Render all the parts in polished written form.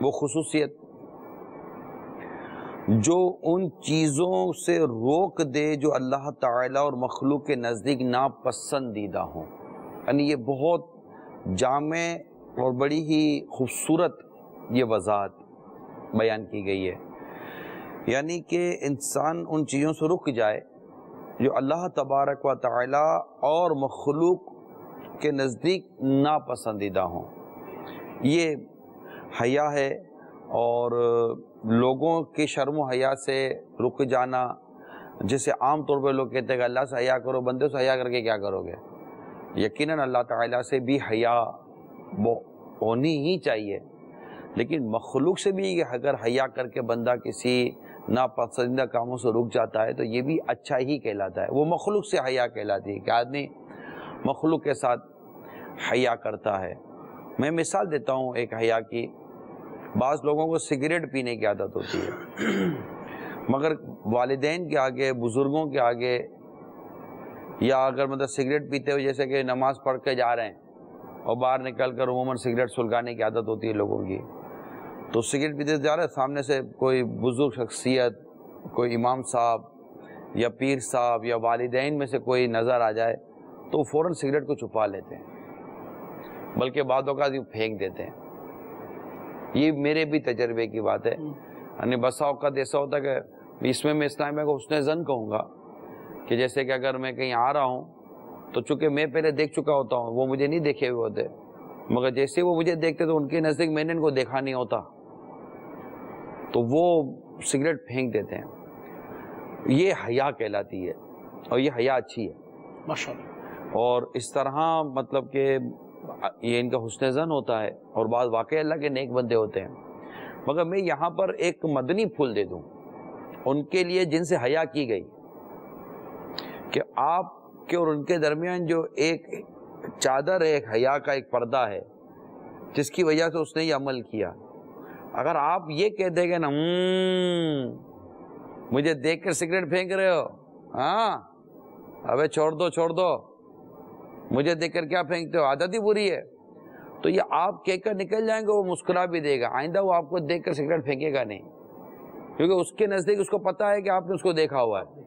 وہ خصوصیت جو ان چیزوں سے روک دے جو اللہ تعالیٰ اور مخلوق کے نزدیک ناپسندیدہ ہوں. یعنی یہ بہت جامع اور بڑی ہی خوبصورت یہ وضاحت بیان کی گئی ہے. یعنی کہ انسان ان چیزوں سے رک جائے جو اللہ تبارک و تعالیٰ اور مخلوق کے نزدیک ناپسندیدہ ہوں. یہ حیا ہے، اور لوگوں کی شرم و حیا سے رک جانا، جسے عام طور پہ لوگ کہتے ہیں کہ اللہ سے حیا کرو، بندے سے حیا کر کے کیا کرو گے. یقیناً اللہ تعالیٰ سے بھی حیا ہونی ہی چاہیے، لیکن مخلوق سے بھی اگر حیا کر کے بندہ کسی ناپسندیدہ کاموں سے رک جاتا ہے تو یہ بھی اچھا ہی کہلاتا ہے. وہ مخلوق سے حیا کہلاتی ہے کہ آدمی مخلوق کے ساتھ حیا کرتا ہے. میں مثال دیتا ہوں ایک حیا کی. بعض لوگوں کو سگریٹ پینے کی عادت ہوتی ہے، مگر والدین کے آگے، بزرگوں کے آگے، یا اگر مطلب سگریٹ پیتے ہوئے جیسے کہ نماز پڑھ کے جا رہے ہیں اور باہر نکل کر عموماً سگریٹ سلگانے کی عادت ہوتی ہے لوگوں کی، تو سگریٹ پیتے جا رہے ہیں، سامنے سے کوئی بزرگ شخصیت، کوئی امام صاحب یا پیر صاحب یا والدین میں سے کوئی نظر آ جائے تو فوراً سگریٹ کو چھپا لیتے ہیں، بلکہ بعض اوقات یوں پھینک دیتے ہیں. یہ میرے بھی تجربے کی بات ہے. یعنی بسا اوقات ایسا ہوتا ہے کہ اس میں اسلام کو حسن ظن کہوں گا کہ جیسے کہ اگر میں کہیں آ رہا ہوں تو چونکہ میں پہلے دیکھ چکا ہوتا ہوں، وہ مجھے نہیں دیکھے ہوئے ہوتے، مگر جیسے وہ مجھے دیکھتے تو ان کے نزدیک میں نے ان کو دیکھا نہیں ہوتا تو وہ سگریٹ پھینک دیتے ہیں. یہ حیا کہلاتی ہے، اور یہ حیا اچھی ہے ماشاءاللہ. اور اس طرح مطلب کہ یہ ان کا حسن ظن ہوتا ہے، اور بعض واقعی اللہ کے نیک بندے ہوتے ہیں. مگر میں یہاں پر ایک مدنی پھول دے دوں ان کے لیے جن سے حیا کی گئی، کہ آپ کے اور ان کے درمیان جو ایک چادر ہے، ایک حیا کا ایک پردہ ہے جس کی وجہ سے اس نے یہ عمل کیا. اگر آپ یہ کہہ دیں گے نا مجھے دیکھ کر سگریٹ پھینک رہے ہو، ہاں ابے چھوڑ دو، مجھے دیکھ کر کیا پھینکتے ہو، عادت ہی بری ہے، تو یہ آپ کہہ کر نکل جائیں گے، وہ مسکرا بھی دے گا. آئندہ وہ آپ کو دیکھ کر سگریٹ پھینکے گا نہیں، کیونکہ اس کے نزدیک اس کو پتا ہے کہ آپ نے اس کو دیکھا ہوا ہے.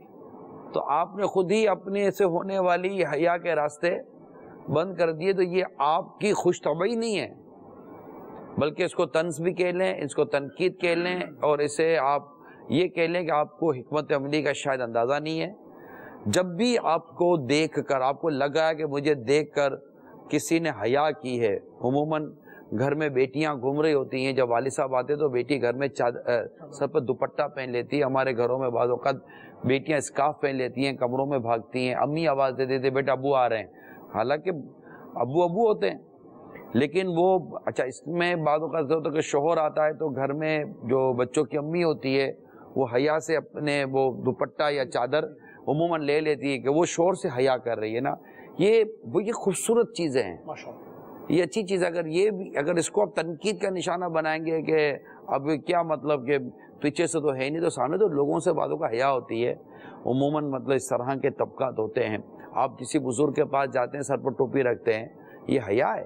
تو آپ نے خود ہی اپنے سے ہونے والی حیا کے راستے بند کر دیے. تو یہ آپ کی خوش طبعی نہیں ہے، بلکہ اس کو طنز بھی کہہ لیں، اس کو تنقید کہہ لیں، اور اسے آپ یہ کہہ لیں کہ آپ کو حکمت عملی کا شاید اندازہ نہیں ہے. جب بھی آپ کو دیکھ کر آپ کو لگا ہے کہ مجھے دیکھ کر کسی نے حیا کی ہے، عموماً گھر میں بیٹیاں گھوم رہی ہوتی ہیں، جب والد صاحب آتے تو بیٹی گھر میں سر پر دوپٹہ پہن لیتی ہے. ہمارے گھروں میں بعض اوقات بیٹیاں اسکارف پہن لیتی ہیں، کمروں میں بھاگتی ہیں، امی آواز دے دیتے بیٹا ابو آ رہے ہیں، حالانکہ ابو ہوتے ہیں. لیکن وہ اچھا اس میں بعض اوقات ہوتا ہے کہ شوہر آتا ہے تو گھر میں جو بچوں کی امی ہوتی ہے وہ حیا سے اپنے وہ دوپٹہ یا چادر عموماً لے لیتی ہے کہ وہ شوہر سے حیا کر رہی ہے نا. یہ خوبصورت چیزیں ہیں، یہ اچھی چیز. اگر اس کو آپ تنقید کا نشانہ بنائیں گے کہ اب کیا مطلب کہ پیچھے سے تو ہے نہیں، تو سامنے تو لوگوں سے باتوں کا حیا ہوتی ہے. عموماً مطلب اس طرح کے طبقات ہوتے ہیں. آپ کسی بزرگ کے پاس جاتے ہیں، سر پر ٹوپی رکھتے ہیں، یہ حیا ہے،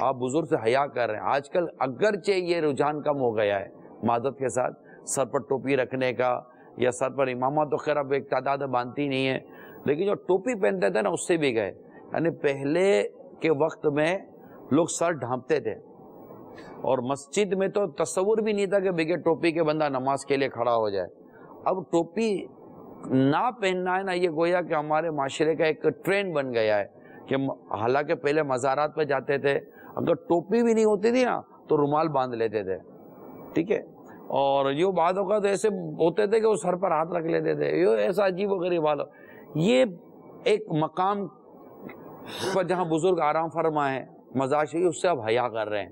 آپ بزرگ سے حیا کر رہے ہیں. آج کل اگرچہ یہ رجحان کم ہو گیا ہے معذرت کے ساتھ سر پر ٹوپی رکھنے کا، یا سر پر امامہ تو خیر اب ایک تعداد باندھتی نہیں ہے، لیکن جو ٹوپی پہنتے تھے نا اس سے بھی گئے. یعنی پہلے کے وقت میں لوگ سر ڈھانپتے تھے، اور مسجد میں تو تصور بھی نہیں تھا کہ بغیر ٹوپی کے بندہ نماز کے لیے کھڑا ہو جائے. اب ٹوپی نہ پہننا ہے نا، یہ گویا کہ ہمارے معاشرے کا ایک ٹرینڈ بن گیا ہے کہ حالانکہ پہلے مزارات پہ جاتے تھے، اگر ٹوپی بھی نہیں ہوتی تھی نا تو رومال باندھ لیتے تھے، ٹھیک ہے. اور یہ بعض اوقات ایسے ہوتے تھے کہ وہ سر پر ہاتھ رکھ لیتے تھے، یہ ایسا عجیب و غریب حال. یہ ایک مقام پر جہاں بزرگ آرام فرما ہے، مزاج شریف، اس سے اب حیا کر رہے ہیں.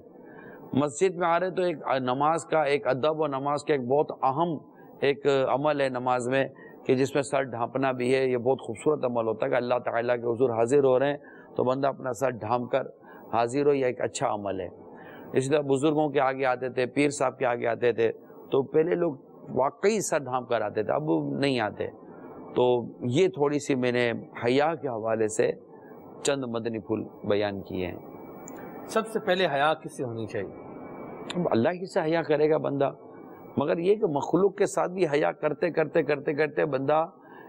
مسجد میں آ رہے تو ایک نماز کا ایک ادب و نماز کا ایک بہت اہم ایک عمل ہے نماز میں کہ جس میں سر ڈھانپنا بھی ہے. یہ بہت خوبصورت عمل ہوتا ہے کہ اللہ تعالیٰ کے حضور حاضر ہو رہے ہیں تو بندہ اپنا سر ڈھانپ کر حاضر ہو، یہ ایک اچھا عمل ہے. اس لیے بزرگوں کے آگے آتے تھے، پیر صاحب کے آگے آتے تھے تو پہلے لوگ واقعی سر ڈھانپ کر آتے تھے، اب نہیں آتے. تو یہ تھوڑی سی میں نے حیا کے حوالے سے چند مدنی پھول بیان کیے ہیں. سب سے پہلے حیا کس سے ہونی چاہیے؟ اللہ ہی سے حیا کرے گا بندہ، مگر یہ کہ مخلوق کے ساتھ بھی حیا کرتے کرتے کرتے کرتے بندہ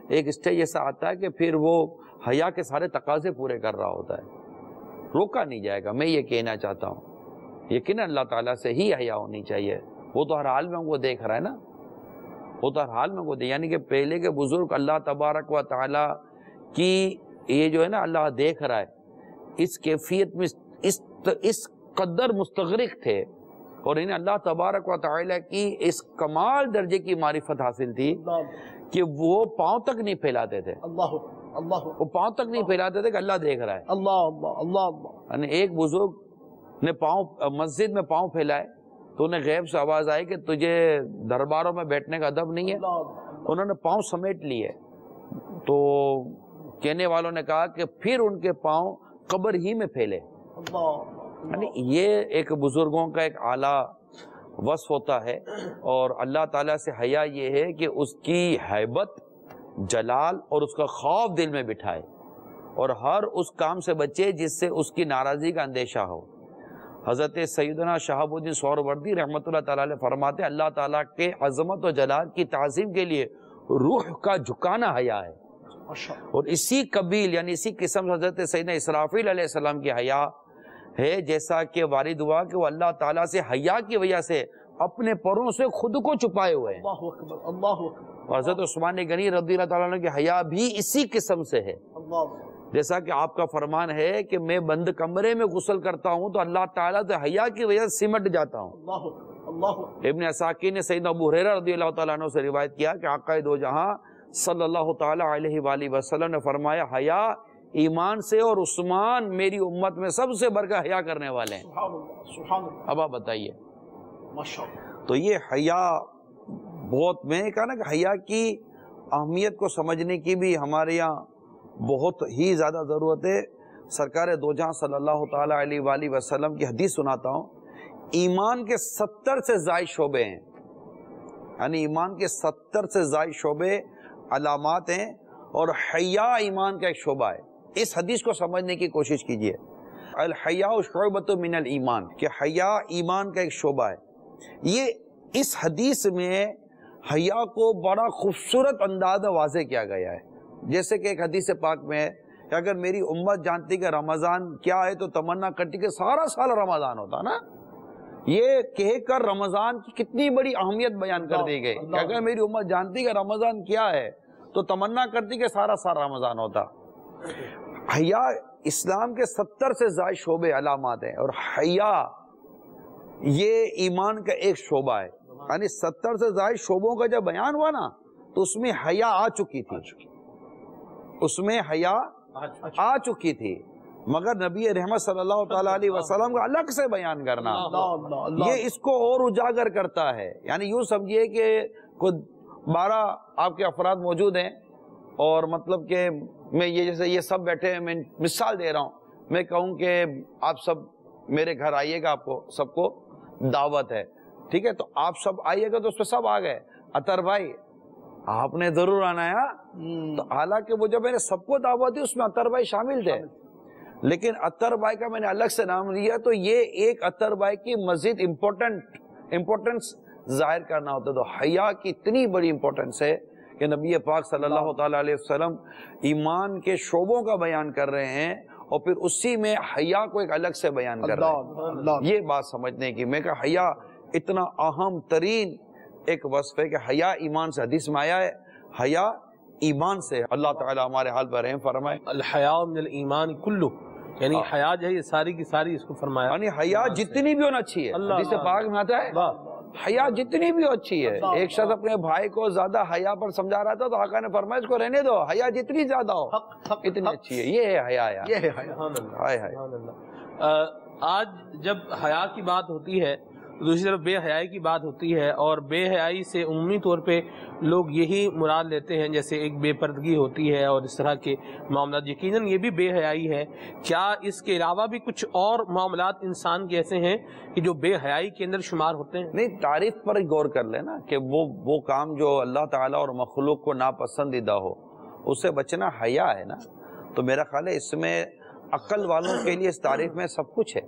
ایک اسٹیج ایسا آتا ہے کہ پھر وہ حیا کے سارے تقاضے پورے کر رہا ہوتا ہے، روکا نہیں جائے گا۔ میں یہ کہنا چاہتا ہوں یقیناً اللہ تعالیٰ سے ہی حیا ہونی چاہیے، وہ تو ہر حال میں ہم کو دیکھ رہا ہے نا، وہ تو ہر حال میں کو یعنی کہ پہلے کے بزرگ اللہ تبارک و تعالیٰ کی یہ جو ہے نا اللہ دیکھ رہا ہے، اس کیفیت میں اس قدر مستغرق تھے، اور انہیں اللہ تبارک و تعالیٰ کی اس کمال درجے کی معرفت حاصل تھی کہ وہ پاؤں تک نہیں پھیلاتے تھے، وہ پاؤں تک نہیں پھیلاتے تھے کہ اللہ دیکھ رہا ہے۔ یعنی ایک بزرگ نے مسجد میں پاؤں پھیلائے تو انہیں غیب سے آواز آئی کہ تجھے درباروں میں بیٹھنے کا ادب نہیں ہے، انہوں نے پاؤں سمیٹ لیے، تو کہنے والوں نے کہا کہ پھر ان کے پاؤں قبر ہی میں پھیلے۔ یعنی یہ ایک بزرگوں کا ایک اعلیٰ وصف ہوتا ہے، اور اللہ تعالیٰ سے حیا یہ ہے کہ اس کی ہیبت، جلال اور اس کا خوف دل میں بٹھائے، اور ہر اس کام سے بچے جس سے اس کی ناراضی کا اندیشہ ہو۔ حضرت سیدنا شہاب الدین سہروردی رحمۃ اللہ تعالیٰ علیہ فرماتے ہیں اللہ تعالیٰ کے عظمت و جلال کی تعظیم کے لیے روح کا جھکانا حیا ہے، اور اسی قبیل یعنی اسی قسم سے حضرت سیدنا اسرافیل علیہ السلام کی حیا ہے، جیسا کہ وارد ہوا کہ وہ اللہ تعالیٰ سے حیا کی وجہ سے اپنے پروں سے خود کو چھپائے ہوئے ہیں۔ حضرت عثمان غنی رضی اللہ تعالیٰ عنہ کی حیا بھی اسی قسم سے ہے، جیسا کہ آپ کا فرمان ہے کہ میں بند کمرے میں غسل کرتا ہوں تو اللہ تعالیٰ سے حیا کی وجہ سے سمٹ جاتا ہوں۔ ابن عساکر نے سیدنا ابو ہریرہ رضی اللہ تعالیٰ عنہ سے روایت کیا کہ آقا دو جہاں صلی اللہ تعالیٰ علیہ وآلہ وسلم نے فرمایا حیا ایمان سے، اور عثمان میری امت میں سب سے بڑھ کر حیا کرنے والے ہیں۔ اب آپ بتائیے، تو یہ حیا بہت، میں نے کہا نا کہ حیا کی اہمیت کو سمجھنے کی بھی ہمارے یہاں بہت ہی زیادہ ضرورت ہے۔ سرکار دو جہاں صلی اللہ تعالیٰ علیہ وآلہ وسلم کی حدیث سناتا ہوں، ایمان کے 70 سے زائد شعبے ہیں، یعنی ایمان کے 70 سے زائد شعبے علامات ہیں، اور حیا ایمان کا ایک شعبہ ہے۔ اس حدیث کو سمجھنے کی کوشش کیجئے، الحیاء شعبۃ من الایمان، کہ حیا ایمان کا ایک شعبہ ہے۔ یہ اس حدیث میں حیا کو بڑا خوبصورت انداز میں واضح کیا گیا ہے، جیسے کہ ایک حدیث پاک میں ہے کہ اگر میری امت جانتی کہ رمضان کیا ہے تو تمنا کرتی کہ سارا سال رمضان ہوتا نا، یہ کہہ کر رمضان کی کتنی بڑی اہمیت بیان کر دی گئی کہ اگر میری امت جانتی کہ رمضان کیا ہے تو تمنا کرتی کہ سارا سال رمضان ہوتا۔ حیا اسلام کے 70 سے زائد شعبے علامات ہیں، اور حیا یہ ایمان کا ایک شعبہ ہے، یعنی 70 سے زائد شعبوں کا جب بیان ہوا نا تو اس میں حیا آ چکی تھی، اس میں حیا آ چکی تھی، مگر نبی رحمت صلی اللہ تعالیٰ علیہ وسلم کا الگ سے بیان کرنا یہ اس کو اور اجاگر کرتا ہے۔ یعنی یوں سمجھیے کہ کوئی 12 آپ کے افراد موجود ہیں، اور مطلب کہ میں یہ جیسے یہ سب بیٹھے ہیں، میں مثال دے رہا ہوں، میں کہوں کہ آپ سب میرے گھر آئیے گا، آپ کو سب کو دعوت ہے، ٹھیک ہے، تو آپ سب آئیے گا، تو اس پہ سب آ گئے، اطہر بھائی آپ نے ضرور آنا ہے، تو حالانکہ وہ جب میں نے سب کو دعوت دی اس میں اطہر بھائی شامل تھے، لیکن اطہر بھائی کا میں نے الگ سے نام لیا، تو یہ ایک اطہر بھائی کی مزید امپورٹنس ظاہر کرنا ہوتا ہے۔ تو حیا کی اتنی بڑی امپورٹنس ہے کہ نبی پاک صلی اللہ تعالیٰ علیہ وسلم ایمان کے شعبوں کا بیان کر رہے ہیں، اور پھر اسی میں حیا کو ایک الگ سے بیان کر رہے ہیں۔ یہ بات سمجھنے کی، میں کہا حیا اتنا اہم ترین ایک وصف ہے کہ حیا ایمان سے، حدیث میں آیا ہے حیا ایمان سے۔ اللہ تعالیٰ ہمارے حال پر رحم فرمائے۔ الحیاء من الایمان کلو، یعنی حیا جو ہے یہ ساری کی ساری اس کو فرمایا، یعنی حیا جتنی بھی ہونا اچھی ہے، حدیث پاک میں آتا ہے حیا جتنی بھی اچھی ہے۔ ایک شخص اپنے بھائی کو زیادہ حیا پر سمجھا رہا تھا تو آقا نے فرمایا اس کو رہنے دو، حیا جتنی زیادہ ہو اتنی اچھی ہے۔ یہ ہے حیا، یہ ہے حیا۔ آج جب حیا کی بات ہوتی ہے دوسری طرف بے حیائی کی بات ہوتی ہے، اور بے حیائی سے عمومی طور پہ لوگ یہی مراد لیتے ہیں جیسے ایک بے پردگی ہوتی ہے اور اس طرح کے معاملات، یقیناً یہ بھی بے حیائی ہے۔ کیا اس کے علاوہ بھی کچھ اور معاملات انسان کے ایسے ہیں کہ جو بے حیائی کے اندر شمار ہوتے ہیں؟ نہیں، تعریف پر غور کر لینا کہ وہ کام جو اللہ تعالیٰ اور مخلوق کو ناپسندیدہ ہو اس سے بچنا حیا ہے نا، تو میرا خیال ہے اس میں عقل والوں کے لیے اس تعریف میں سب کچھ ہے،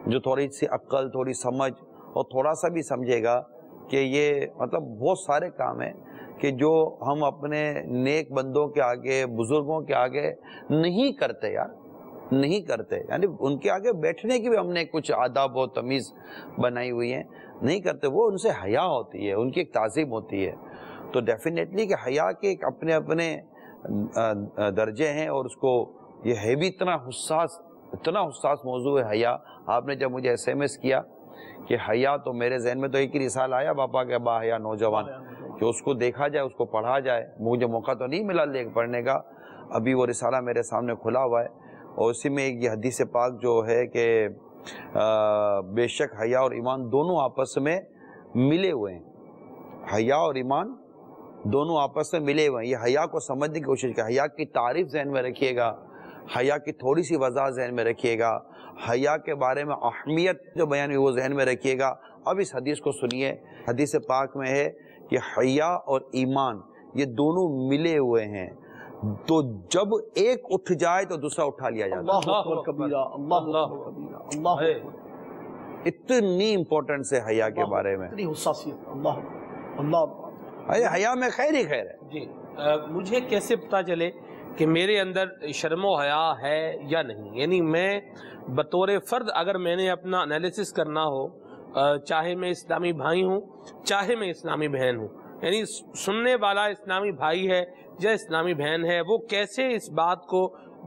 جو تھوڑی سی عقل، تھوڑی سمجھ اور تھوڑا سا بھی سمجھے گا کہ یہ مطلب بہت سارے کام ہیں کہ جو ہم اپنے نیک بندوں کے آگے، بزرگوں کے آگے نہیں کرتے یار، نہیں کرتے. یعنی ان کے آگے بیٹھنے کی بھی ہم نے کچھ آداب و تمیز بنائی ہوئی ہیں، نہیں کرتے. وہ ان سے حیا ہوتی ہے، ان کی ایک تعظیم ہوتی ہے. تو ڈیفینیٹلی کہ حیا کے ایک اپنے اپنے درجے ہیں، اور اس کو یہ ہے بھی اتنا حساس موضوع ہے حیا. آپ نے جب مجھے ایس ایم ایس کیا کہ حیا، تو میرے ذہن میں تو ایک ہی رسالہ آیا باپا کے با حیا نوجوان، کہ اس کو دیکھا جائے، اس کو پڑھا جائے. مجھے موقع تو نہیں ملا پڑھنے کا، ابھی وہ رسالہ میرے سامنے کھلا ہوا ہے، اور اسی میں ایک یہ حدیث پاک جو ہے کہ بے شک حیا اور ایمان دونوں آپس میں ملے ہوئے ہیں. حیا اور ایمان دونوں آپس میں ملے ہوئے ہیں. یہ حیا کو سمجھنے کی کوشش کریں. حیا کی تعریف ذہن میں رکھیے گا، حیا کی تھوڑی سی وضاحت ذہن میں رکھیے گا، حیا کے بارے میں اہمیت جو بیان ہوئی وہ ذہن میں رکھیے گا. اب اس حدیث کو سنیے. حدیث پاک میں ہے کہ حیا اور ایمان یہ دونوں ملے ہوئے ہیں، تو جب ایک اٹھ جائے تو دوسرا اٹھا لیا جاتا ہے. اتنی امپورٹنس ہے حیا کے بارے میں. حیا میں خیر ہی خیر ہے. جی مجھے کیسے پتا چلے کہ میرے اندر شرم و حیا ہے یا نہیں؟ یعنی میں بطور فرد اگر میں نے اپنا انالیسس کرنا ہو، چاہے میں اسلامی بھائی ہوں چاہے میں اسلامی بہن ہوں، یعنی سننے والا اسلامی بھائی ہے یا اسلامی بہن ہے، وہ کیسے اس بات کو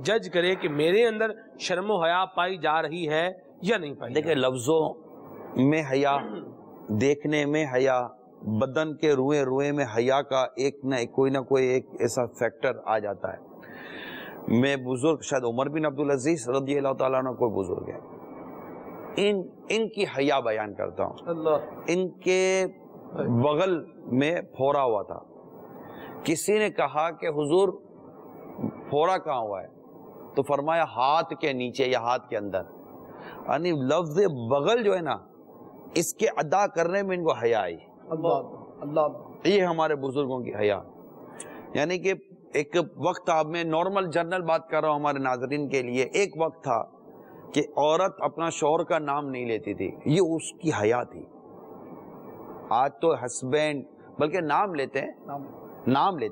جج کرے کہ میرے اندر شرم و حیا پائی جا رہی ہے یا نہیں پائی؟ دیکھیں، لفظوں میں حیا، دیکھنے میں حیا، بدن کے روئے روئے میں حیا کا ایک نہ کوئی نہ کوئی ایک ایسا فیکٹر آ جاتا ہے. میں بزرگ شاید عمر بن عبدالعزیز رضی اللہ تعالیٰ عنہ کوئی بزرگ ہے، ان کی حیا بیان کرتا ہوں. ان کے بغل میں پھورا ہوا تھا. کسی نے کہا کہ حضور پھورا کہاں ہوا ہے؟ تو فرمایا ہاتھ کے نیچے یا ہاتھ کے اندر. یعنی لفظ بغل جو ہے نا، اس کے ادا کرنے میں ان کو حیا آئی. اللہ، یہ ہمارے بزرگوں کی حیا. یعنی کہ ایک وقت تھا، میں نارمل جنرل بات کر رہا ہوں ہمارے ناظرین کے لیے، ایک وقت تھا کہ عورت اپنا شوہر کا نام نہیں لیتی تھی، یہ اس کی حیا تھی. آج تو ہسبینڈ بلکہ نام لیتے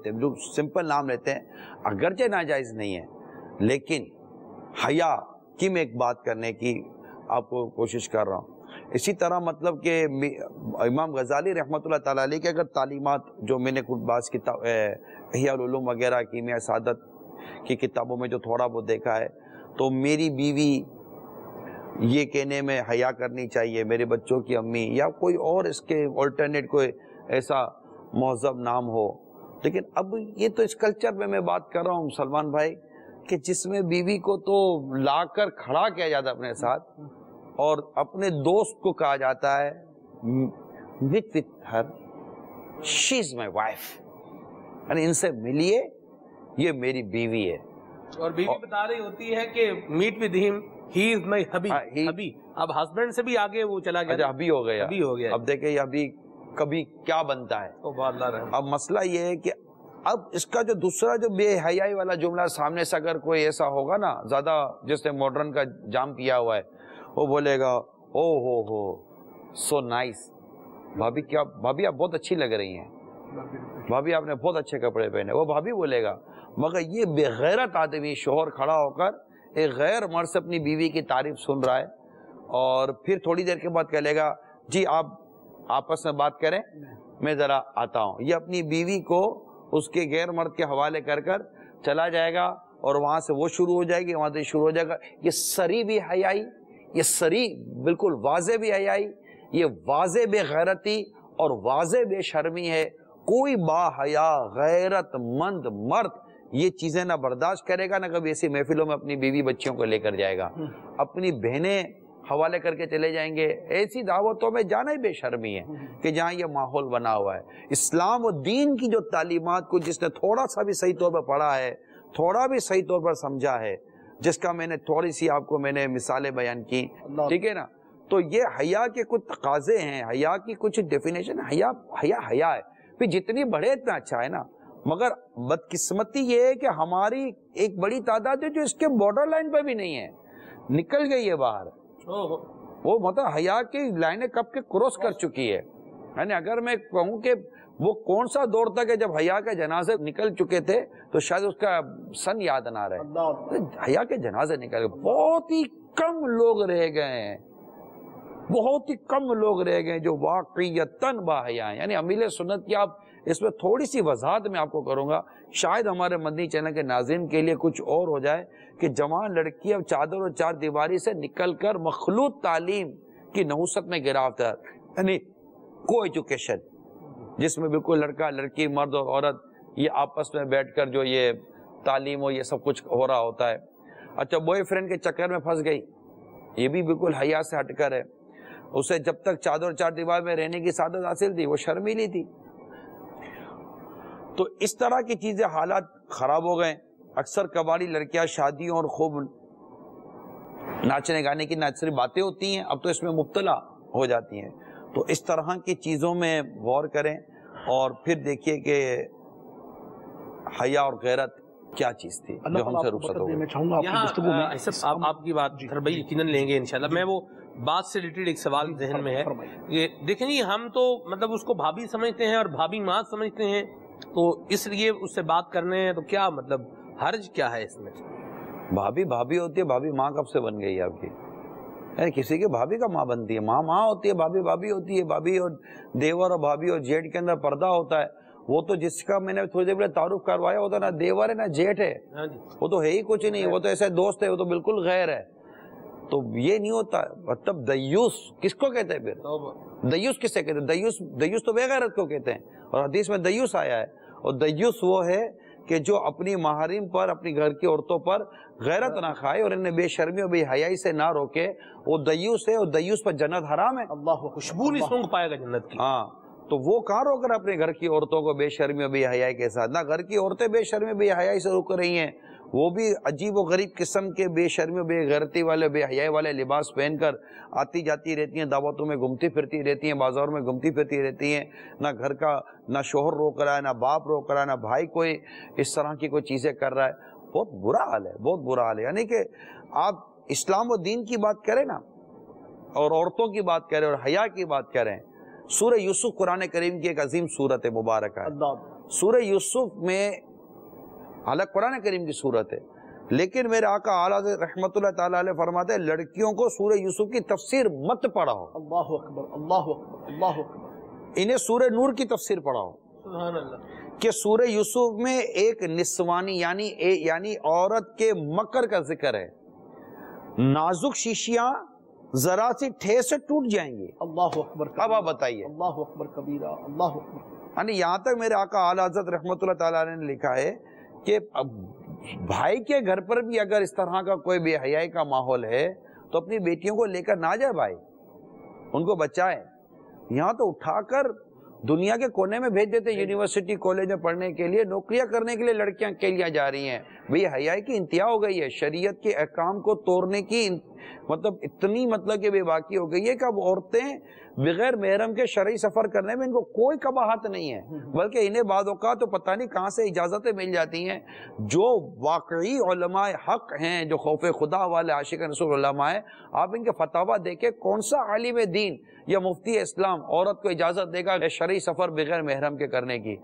ہیں، جو سمپل نام لیتے ہیں، اگرچہ ناجائز نہیں ہے، لیکن حیا کی میں ایک بات کرنے کی آپ کو کوشش کر رہا ہوں. اسی طرح مطلب کہ امام غزالی رحمۃ اللہ تعالیٰ علیہ کے اگر تعلیمات جو میں نے کچھ بعض کتاب احیاء العلوم وغیرہ کیمیاء سعادت کی کتابوں میں جو تھوڑا بہت دیکھا ہے، تو میری بیوی یہ کہنے میں حیا کرنی چاہیے، میرے بچوں کی امی، یا کوئی اور اس کے آلٹرنیٹ کوئی ایسا مہذب نام ہو. لیکن اب یہ تو اس کلچر میں بات کر رہا ہوں سلمان بھائی، کہ جس میں بیوی کو تو لا کر کھڑا کیا جاتا ہے اپنے ساتھ، اور اپنے دوست کو کہا جاتا ہے meet with her, she is my wife. یعنی ان سے ملیے، یہ میری بیوی ہے. اور بیوی بتا رہی ہوتی ہے کہ meet with him, he is my hubby. اب ہسبینڈ سے بھی آگے وہ چلا گیا. ابھی ہو گیا. اب دیکھیں یہ ابھی کبھی کیا بنتا ہے. اب مسئلہ یہ ہے کہ اب اس کا جو دوسرا جو بے حیائی والا جملہ سامنے سے اگر کوئی ایسا ہوگا نا، زیادہ جس نے ماڈرن کا جام کیا ہوا ہے، وہ بولے گا او ہو سو نائس، بھابھی آپ بہت اچھی لگ رہی ہیں، بھابھی آپ نے بہت اچھے کپڑے پہنے، وہ بھابھی بولے گا. مگر یہ بے غیرت آدمی شوہر کھڑا ہو کر ایک غیر مرد سے اپنی بیوی کی تعریف سن رہا ہے، اور پھر تھوڑی دیر کے بعد کہے گا جی آپ آپس میں بات کریں، میں ذرا آتا ہوں. یہ اپنی بیوی کو اس کے غیر مرد کے حوالے کر چلا جائے گا، اور وہاں سے وہ شروع ہو جائے گی، وہاں سے شروع ہو جائے گا. یہ سری بھی حیائی، یہ سری بالکل واضح بھی حیائی، یہ واضح بے غیرتی اور واضح بے شرمی ہے. کوئی با حیا غیرت مند مرد یہ چیزیں نہ برداشت کرے گا، نہ کبھی ایسی محفلوں میں اپنی بیوی بچیوں کو لے کر جائے گا. اپنی بہنیں حوالے کر کے چلے جائیں گے. ایسی دعوتوں میں جانا ہی بے شرمی ہے کہ جہاں یہ ماحول بنا ہوا ہے. اسلام و دین کی جو تعلیمات کو جس نے تھوڑا سا بھی صحیح طور پر پڑھا ہے، تھوڑا بھی صحیح طور پر سمجھا ہے، جس کا میں نے تھوڑی سی آپ کو میں نے مثالیں بیان کی، ٹھیک ہے نا، تو یہ حیا کے کچھ تقاضے ہیں، حیا کی کچھ ڈیفینیشن. حیا ہے پھر جتنی بڑھے اتنا اچھا ہے نا. مگر بدقسمتی یہ ہے کہ ہماری ایک بڑی تعداد ہے جو اس کے بارڈر لائن پہ بھی نہیں ہے، نکل گئی ہے باہر. وہ مطلب حیا کی لائنیں کب کے کراس کر چکی ہے. یعنی اگر میں کہوں کہ وہ کون سا دور تھا کہ جب حیا کے جنازے نکل چکے تھے تو شاید اس کا سن یاد نہ رہے. حیا کے جنازے نکل گئے, بہت ہی کم لوگ رہ گئے ہیں, بہت ہی کم لوگ رہ گئے جو واقعیتاً باحیا ہیں. یعنی امیل سنت کی آپ اس میں تھوڑی سی وضاحت میں آپ کو کروں گا, شاید ہمارے مدنی چینل کے ناظرین کے لیے کچھ اور ہو جائے کہ جوان لڑکی اب چادر اور چار دیواری سے نکل کر مخلوط تعلیم کی نحوست میں گرفتار, یعنی کو ایجوکیشن, جس میں بالکل لڑکا لڑکی مرد اور عورت یہ آپس میں بیٹھ کر جو یہ تعلیم و یہ سب کچھ ہو رہا ہوتا ہے. اچھا بوائے فرینڈ کے چکر میں پھنس گئی, یہ بھی بالکل حیا سے ہٹ کر ہے. اسے جب تک چادر چار دیوار میں رہنے کی سعادت حاصل تھی وہ شرمیلی تھی. تو اس طرح کی چیزیں حالات خراب ہو گئے. اکثر کباڑی لڑکیاں شادیوں اور خوب ناچنے گانے کی نہ صرف باتیں ہوتی ہیں, اب تو اس میں مبتلا ہو جاتی ہیں. تو اس طرح کی چیزوں میں غور کریں اور پھر دیکھیے کہ حیا اور غیرت کیا چیز تھی جو ہم سے رخصت ہو گئی. آپ کی بات بھائی یقیناً لیں گے انشاءاللہ. میں وہ بات سے ریلیٹڈ ایک سوال ذہن میں ہے. یہ دیکھیں جی, ہم تو مطلب اس کو بھابھی سمجھتے ہیں اور بھابھی ماں سمجھتے ہیں, تو اس لیے اس سے بات کرنے ہیں تو کیا مطلب حرج کیا ہے اس میں؟ بھابھی بھابھی ہوتی ہے, بھابھی ماں کب سے بن گئی ہے آپ کی؟ یعنی کسی کے بھابھی کا ماں بنتی ہے, ماں ماں ہوتی ہے, بھابھی بھابھی ہوتی ہے. بھابھی اور دیور اور بھابھی اور جیٹھ کے اندر پردہ ہوتا ہے. وہ تو جس کا میں نے تھوڑی دیر پہلے تعارف کروایا ہوتا نہ دیور ہے نہ جیٹھ ہے, وہ تو ہے ہی کچھ نہیں, وہ تو ایسے دوست ہے, وہ تو بالکل غیر ہے. تو یہ نہیں ہوتا. مطلب دیوس کس کو کہتے ہیں پھر؟ دیوس کسے کہتے ہیں؟ دیوس تو بے غیرت کو کہتے ہیں, اور حدیث میں دیوس آیا ہے. اور دیوس وہ ہے کہ جو اپنی محارم پر, اپنی گھر کی عورتوں پر غیرت نہ کھائے اور انہیں بے شرمی اور بے حیائی سے نہ روکے, وہ دیوس ہے. اور دیوس پر جنت حرام ہے. اللہ خوشبو نہیں سونگ پائے گا جنت کی. ہاں, تو وہ کہاں روک کر اپنے گھر کی عورتوں کو بے شرمی اور بے حیائی کے ساتھ, نہ گھر کی عورتیں بے شرمی بے حیائی سے روک رہی ہیں, وہ بھی عجیب و غریب قسم کے بے شرمی و بے غیرتی والے بے حیائی والے لباس پہن کر آتی جاتی رہتی ہیں, دعوتوں میں گھومتی پھرتی رہتی ہیں, بازاروں میں گھومتی پھرتی رہتی ہیں. نہ گھر کا نہ شوہر روک رہا ہے, نہ باپ روک رہا ہے, نہ بھائی کوئی اس طرح کی کوئی چیزیں کر رہا ہے. بہت برا حال ہے, بہت برا حال ہے. یعنی کہ آپ اسلام و دین کی بات کریں نا, اور عورتوں کی بات کریں اور حیا کی بات کریں. سورہ یوسف قرآن کریم کی ایک عظیم سورت مبارکہ ہے. سورہ یوسف میں حالانکہ قرآن کریم کی سورت ہے, لیکن میرے آقا اعلیٰ رحمت اللہ تعالیٰ علیہ فرماتے ہیں لڑکیوں کو سورہ یوسف کی تفسیر مت پڑھاؤ. اللہ اکبر, اللہ اکبر, اللہ اکبر. انہیں سورہ نور کی تفسیر پڑھاؤ. سبحان اللہ. کہ سورہ یوسف میں ایک نسوانی یعنی عورت کے مکر کا ذکر ہے. نازک شیشیاں ذرا سی ٹھیس سے ٹوٹ جائیں گی. اللہ اکبر. اب آپ بتائیے. اللہ اکبر کبیرہ, اللہ اکبر. یعنی یہاں تک میرے آقا اعلیٰ حضرت رحمت اللہ تعالیٰ نے لکھا ہے کہ بھائی کے گھر پر بھی اگر اس طرح کا کوئی بے حیائی کا ماحول ہے تو اپنی بیٹیوں کو لے کر نہ جائے بھائی, ان کو بچائے. یہاں تو اٹھا کر دنیا کے کونے میں بھیج دیتے, یونیورسٹی کالج میں پڑھنے کے لیے, نوکریاں کرنے کے لیے لڑکیاں کیلیاں جا رہی ہیں. بھئی حیائی کی انتہا ہو گئی ہے, شریعت کے احکام کو توڑنے کی مطلب اتنی مطلب کہ بے باکی ہو گئی ہے کہ اب عورتیں بغیر محرم کے شرعی سفر کرنے میں ان کو کوئی قباحت نہیں ہے, بلکہ انہیں بعض اوقات تو پتہ نہیں کہاں سے اجازتیں مل جاتی ہیں. جو واقعی علماء حق ہیں, جو خوف خدا والے عاشق رسول علماء ہیں, آپ ان کے فتاویٰ دیکھیں, کون سا عالم دین یا مفتی اسلام عورت کو اجازت دے گا شرعی سفر بغیر محرم کے کرنے کی؟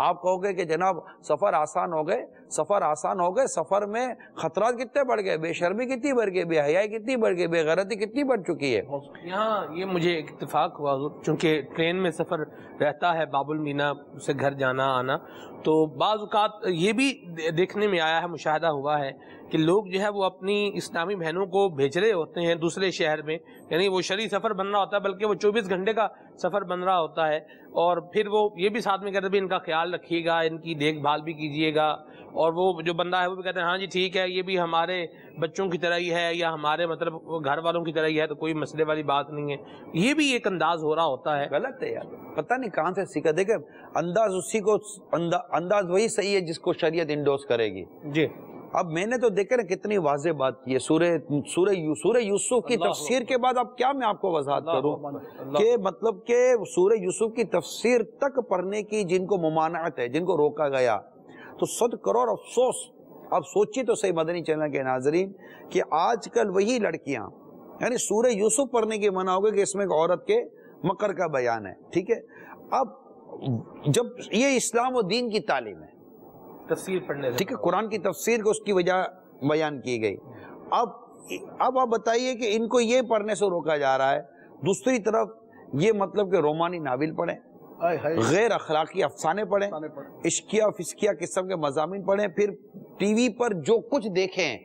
آپ کہو گے کہ جناب سفر آسان ہو گئے, سفر آسان ہو گئے, سفر میں خطرات کتنے بڑھ گئے, بے شرمی کتنی بڑھ گئی, بے حیائی کتنی بڑھ گئی, بے غیرتی کتنی بڑھ چکی ہے. یہاں یہ مجھے ایک اتفاق ہوا, چونکہ ٹرین میں سفر رہتا ہے باب المینہ سے گھر جانا آنا, تو بعض اوقات یہ بھی دیکھنے میں آیا ہے, مشاہدہ ہوا ہے کہ لوگ جو ہے وہ اپنی اسلامی بہنوں کو بھیج رہے ہوتے ہیں دوسرے شہر میں, یعنی وہ شرعی سفر بن رہا ہوتا ہے, بلکہ وہ 24 گھنٹے کا سفر بن رہا ہوتا ہے, اور پھر وہ یہ بھی ساتھ میں کہتے ہیں ان کا خیال رکھیے گا, ان کی دیکھ بھال بھی کیجیے گا, اور وہ جو بندہ ہے وہ بھی کہتے ہیں ہاں جی ٹھیک ہے, یہ بھی ہمارے بچوں کی طرح ہی ہے یا ہمارے مطلب گھر والوں کی طرح ہی ہے, تو کوئی مسئلے والی بات نہیں ہے. یہ بھی ایک انداز ہو رہا ہوتا ہے. غلط ہے یار, پتہ نہیں کہاں سے سیکھا. دیکھیں انداز اسی کو, انداز وہی صحیح ہے جس کو شریعت انڈوز کرے گی. جی اب میں نے تو دیکھا نا کتنی واضح بات کی ہے. سورہ یوسف کی تفسیر کے بعد اب کیا میں آپ کو وضاحت کروں کہ مطلب کہ سورہ یوسف کی تفسیر تک پڑھنے کی جن کو ممانعت ہے, جن کو روکا گیا, تو 100 کروڑ افسوس. اب سوچی تو صحیح مدنی چینل کے ناظرین کہ آج کل وہی لڑکیاں یعنی سورہ یوسف پڑھنے کی منع ہوگی کہ اس میں ایک عورت کے مکر کا بیان ہے. ٹھیک ہے, اب جب یہ اسلام و دین کی تعلیم ہے, تفسیر پڑھنے سے, ٹھیک ہے, قرآن کی تفسیر کو اس کی وجہ بیان کی گئی. اب آپ بتائیے کہ ان کو یہ پڑھنے سے روکا جا رہا ہے, دوسری طرف یہ مطلب کہ رومانی ناول پڑھیں, غیر اخلاقی افسانے پڑھیں, عشقیہ فسقیہ قسم کے مضامین پڑھیں, پھر ٹی وی پر جو کچھ دیکھیں,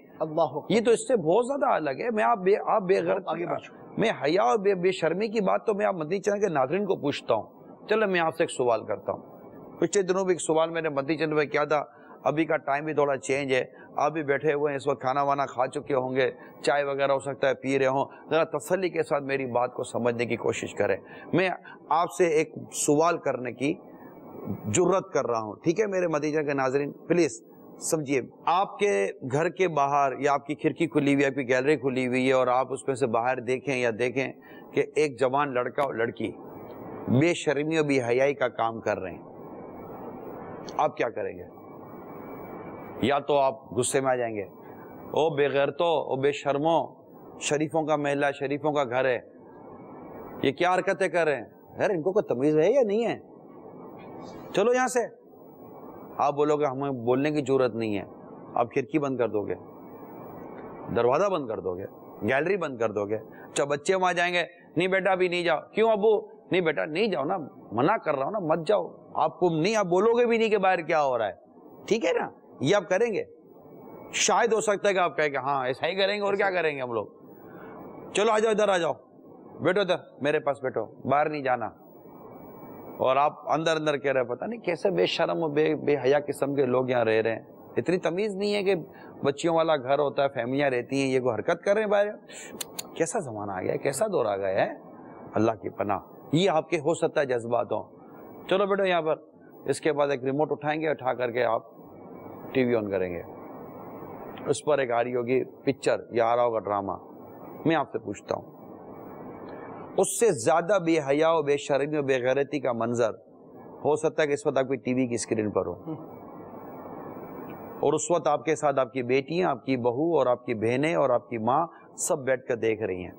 یہ تو اس سے بہت زیادہ الگ ہے. میں آپ بے غیرت میں حیا اور بے شرمی کی بات تو میں آپ مدنی چینل کے ناظرین کو پوچھتا ہوں. چلو میں آپ سے ایک سوال کرتا ہوں. پچھلے دنوں بھی ایک سوال میں نے مدنی چینل میں کیا تھا, ابھی کا ٹائم بھی تھوڑا چینج ہے, آپ بھی بیٹھے ہوئے ہیں اس وقت, کھانا وانا کھا چکے ہوں گے, چائے وغیرہ ہو سکتا ہے پی رہے ہوں, ذرا تسلی کے ساتھ میری بات کو سمجھنے کی کوشش کریں. میں آپ سے ایک سوال کرنے کی جرت کر رہا ہوں, ٹھیک ہے میرے مدنی چینل کے ناظرین, پلیز سمجھیے. آپ کے گھر کے باہر یا آپ کی کھڑکی کھلی ہوئی ہے, آپ کی گیلری کھلی ہوئی ہے, اور آپ اس میں سے باہر دیکھیں کہ ایک جوان لڑکا اور لڑکی بے شرمی اور بے حیائی کا کام کر رہے ہیں, آپ کیا کریں گے؟ یا تو آپ غصے میں آ جائیں گے, او بے غیرتوں, او بے شرموں, شریفوں کا محلہ, شریفوں کا گھر ہے, یہ کیا حرکتیں کر رہے ہیں, یار ان کو کوئی تمیز ہے یا نہیں ہے, چلو یہاں سے. آپ بولو گے ہمیں بولنے کی ضرورت نہیں ہے, آپ کھڑکی بند کر دو گے, دروازہ بند کر دو گے, گیلری بند کر دو گے. اچھا بچے وہاں جائیں گے, نہیں بیٹا ابھی نہیں جاؤ, کیوں ابو, نہیں بیٹا نہیں جاؤ نا, منع کر رہا ہوں نا, مت جاؤ. آپ کو نہیں, آپ بولو گے بھی نہیں کہ باہر کیا ہو رہا ہے, ٹھیک ہے نا, یہ آپ کریں گے. شاید ہو سکتا ہے کہ آپ کہیں کہ ہاں ایسا ہی کریں گے, اور کیا کریں گے ہم لوگ, چلو آ جاؤ ادھر, آ جاؤ بیٹھو ادھر میرے پاس بیٹھو, باہر نہیں جانا. اور آپ اندر کہہ رہے ہیں پتہ نہیں کیسے بے شرم و بے حیا قسم کے لوگ یہاں رہ رہے ہیں, اتنی تمیز نہیں ہے کہ بچیوں والا گھر ہوتا ہے, فیملیاں رہتی ہیں, یہ کوئی حرکت کر رہے ہیں باہر. کیسا زمانہ آ گیا ہے, کیسا دور آ گیا ہے, اللہ کی پناہ. یہ آپ کے ہو سکتا ہے جذبات ہوں. چلو بیٹو یہاں پر, اس کے بعد ایک ریموٹ اٹھائیں گے, اٹھا کر کے آپ ٹی وی آن کریں گے, اس پر ایک آ رہی ہوگی پکچر یا آ رہا ہوگا ڈرامہ. میں آپ سے پوچھتا ہوں, اس سے زیادہ بے حیا و بے شرمی و بے غیرتی کا منظر ہو سکتا ہے کہ اس وقت آپ کی ٹی وی کی اسکرین پر ہو, اور اس وقت آپ کے ساتھ آپ کی بیٹیاں, آپ کی بہو اور آپ کی بہنیں اور آپ کی ماں سب بیٹھ کر دیکھ رہی ہیں.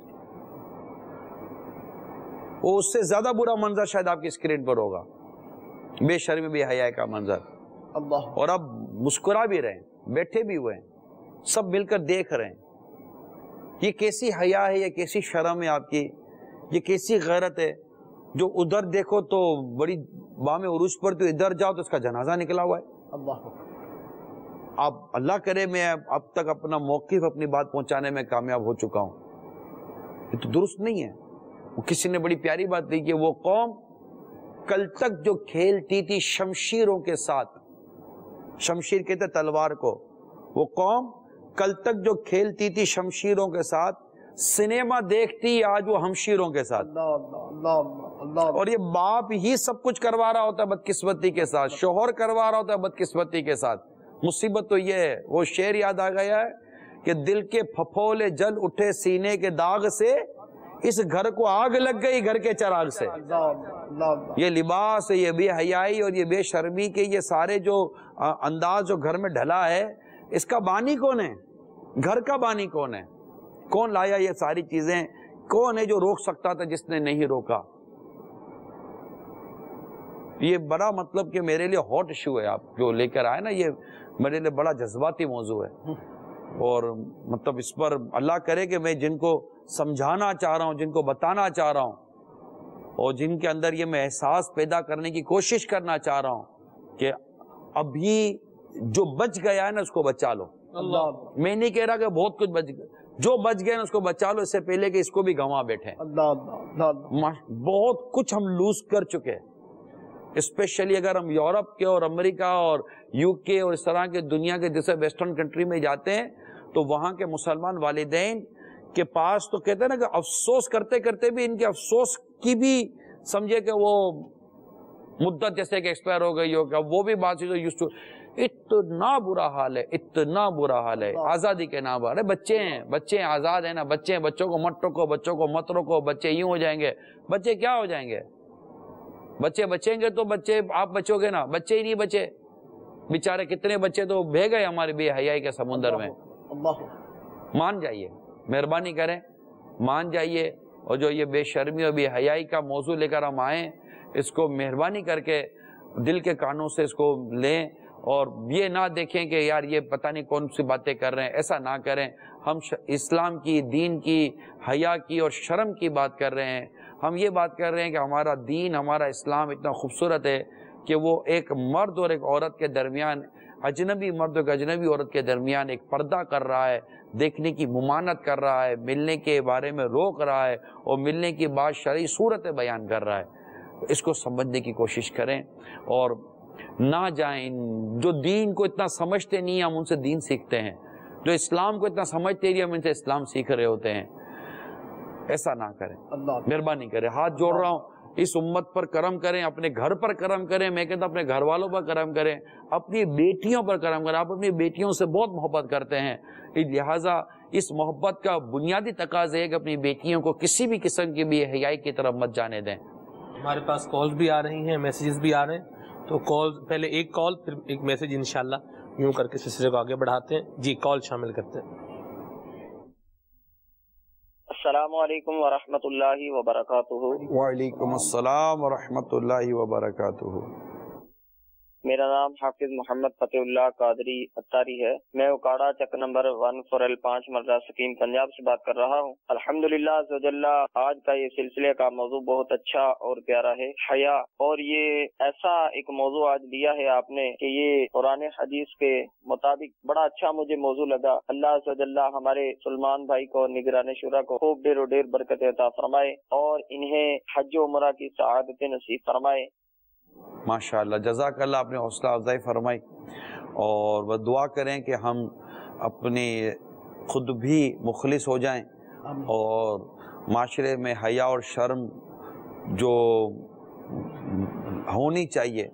وہ اس سے زیادہ برا منظر شاید آپ کی اسکرین پر ہوگا, بے شرمی بے حیا کا منظر. اور اب مسکرا بھی رہے ہیں, بیٹھے بھی ہوئے ہیں, سب مل کر دیکھ رہے ہیں. یہ کیسی حیا ہے, یہ کیسی شرم ہے آپ کی, یہ کیسی غیرت ہے, جو ادھر دیکھو تو بڑی بام عروج پر, تو ادھر جاؤ تو اس کا جنازہ نکلا ہوا ہے. آپ اللہ کرے میں اب تک اپنا موقف, اپنی بات پہنچانے میں کامیاب ہو چکا ہوں. یہ تو درست نہیں ہے. کسی نے بڑی پیاری بات دی کہ وہ قوم کل تک جو کھیلتی تھی شمشیروں کے ساتھ, شمشیر کہتے تلوار کو, وہ قوم کل تک جو کھیلتی تھی شمشیروں کے ساتھ, سنیما دیکھتی آج وہ ہمشیروں کے ساتھ. اور یہ باپ ہی سب کچھ کروا رہا ہوتا ہے بدقسمتی کے ساتھ, شوہر کروا رہا ہوتا ہے بدقسمتی کے ساتھ. مصیبت تو یہ ہے, وہ شعر یاد آ گیا ہے کہ دل کے پھپھولے جل اٹھے سینے کے داغ سے, اس گھر کو آگ لگ گئی گھر کے چراغ سے. یہ لباس, یہ بے حیائی اور یہ بے شرمی کے یہ سارے جو انداز جو گھر میں ڈھلا ہے, اس کا بانی کون ہے؟ گھر کا بانی کون ہے؟ کون لایا یہ ساری چیزیں؟ کون ہے جو روک سکتا تھا جس نے نہیں روکا؟ یہ بڑا مطلب کہ میرے لیے ہاٹ ایشو ہے آپ جو لے کر آئے نا, یہ میرے لیے بڑا جذباتی موضوع ہے. اور مطلب اس پر اللہ کرے کہ میں جن کو سمجھانا چاہ رہا ہوں, جن کو بتانا چاہ رہا ہوں, اور جن کے اندر یہ میں احساس پیدا کرنے کی کوشش کرنا چاہ رہا ہوں کہ ابھی جو بچ گیا ہے نا اس کو بچا لو. میں نہیں کہہ رہا کہ بہت کچھ بچ گیا, جو بچ گئے نا اس کو بچا لو, اس سے پہلے کہ اس کو بھی گنوا بیٹھے. بہت کچھ ہم لوز کر چکے, اسپیشلی اگر ہم یورپ کے اور امریکہ اور یو کے اور اس طرح کے دنیا کے جیسے ویسٹرن کنٹری میں جاتے ہیں تو وہاں کے مسلمان والدین کے پاس تو کہتے ہیں نا کہ افسوس کرتے کرتے بھی ان کے افسوس کی بھی سمجھے کہ وہ مدت جیسے کہ ایکسپائر ہو گئی ہو, کہ وہ بھی بات یوز ٹو. اتنا برا حال ہے, اتنا برا حال ہے. آزادی کے نام پر بچے ہیں آزاد ہیں نا, بچے ہیں, بچوں کو مت ٹوکو, بچوں کو مت روکو, بچے یوں ہو جائیں گے. بچے کیا ہو جائیں گے؟ بچے بچیں گے تو بچے آپ بچو گے نا, بچے ہی نہیں بچے بیچارے. کتنے بچے تو بہہ گئے ہمارے بے حیائی کے سمندر میں. مان جائیے, مہربانی کریں, مان جائیے، اور جو یہ بے شرمی اور بے حیائی کا موضوع لے کر ہم آئیں، اس کو مہربانی کر کے دل کے کانوں سے اس کو لیں، اور یہ نہ دیکھیں کہ یار یہ پتہ نہیں کون سی باتیں کر رہے ہیں، ایسا نہ کریں۔ ہم اسلام کی، دین کی، حیا کی اور شرم کی بات کر رہے ہیں۔ ہم یہ بات کر رہے ہیں کہ ہمارا دین، ہمارا اسلام اتنا خوبصورت ہے کہ وہ ایک مرد اور ایک عورت کے درمیان، اجنبی مرد اور اجنبی عورت کے درمیان ایک پردہ کر رہا ہے، دیکھنے کی ممانعت کر رہا ہے، ملنے کے بارے میں روک رہا ہے، اور ملنے کی بات شرعی صورتیں بیان کر رہا ہے۔ اس کو سمجھنے کی کوشش کریں، اور نہ جائیں جو دین کو اتنا سمجھتے نہیں، ہم ان سے دین سیکھتے ہیں، جو اسلام کو اتنا سمجھتے نہیں، ہم ان سے اسلام سیکھ رہے ہوتے ہیں۔ ایسا نہ کریں، مہربانی کریں، ہاتھ جوڑ رہا ہوں، اس امت پر کرم کریں، اپنے گھر پر کرم کریں، میں کہتا ہوں اپنے گھر والوں پر کرم کریں، اپنی بیٹیوں پر کرم کریں۔ آپ اپنی بیٹیوں سے بہت محبت کرتے ہیں، لہٰذا اس محبت کا بنیادی تقاضا ہے کہ اپنی بیٹیوں کو کسی بھی قسم کی بے حیائی کی طرف مت جانے دیں۔ ہمارے پاس کالز بھی آ رہی ہیں، میسیجز بھی آ رہے ہیں، تو کال پہلے ایک کال پھر ایک میسیج انشاءاللہ یوں کر کے سلسلے کو آگے بڑھاتے ہیں۔ جی کال شامل کرتے ہیں۔ السلام علیکم ورحمۃ اللہ وبرکاتہ۔ وعلیکم السلام ورحمۃ اللہ وبرکاتہ۔ میرا نام حافظ محمد فتح اللہ قادری اتاری ہے، میں اکاڑا چک number 14L5 Mirza scheme Punjab سے بات کر رہا ہوں۔ الحمدللہ عزوجلہ، آج کا یہ سلسلے کا موضوع بہت اچھا اور پیارا ہے، حیا، اور یہ ایسا ایک موضوع آج لیا ہے آپ نے کہ یہ قرآن حدیث کے مطابق بڑا اچھا مجھے موضوع لگا۔ اللہ عزوجلہ ہمارے سلمان بھائی کو، نگران شورا کو خوب ڈیر و ڈیر برکت عطا فرمائے، اور انہیں حج و عمرہ کی سعادت نصیب فرمائے۔ ماشاءاللہ، جزاک اللہ، آپ نے حوصلہ افزائی فرمائی، اور وہ دعا کریں کہ ہم اپنی خود بھی مخلص ہو جائیں، اور معاشرے میں حیا اور شرم جو ہونی چاہیے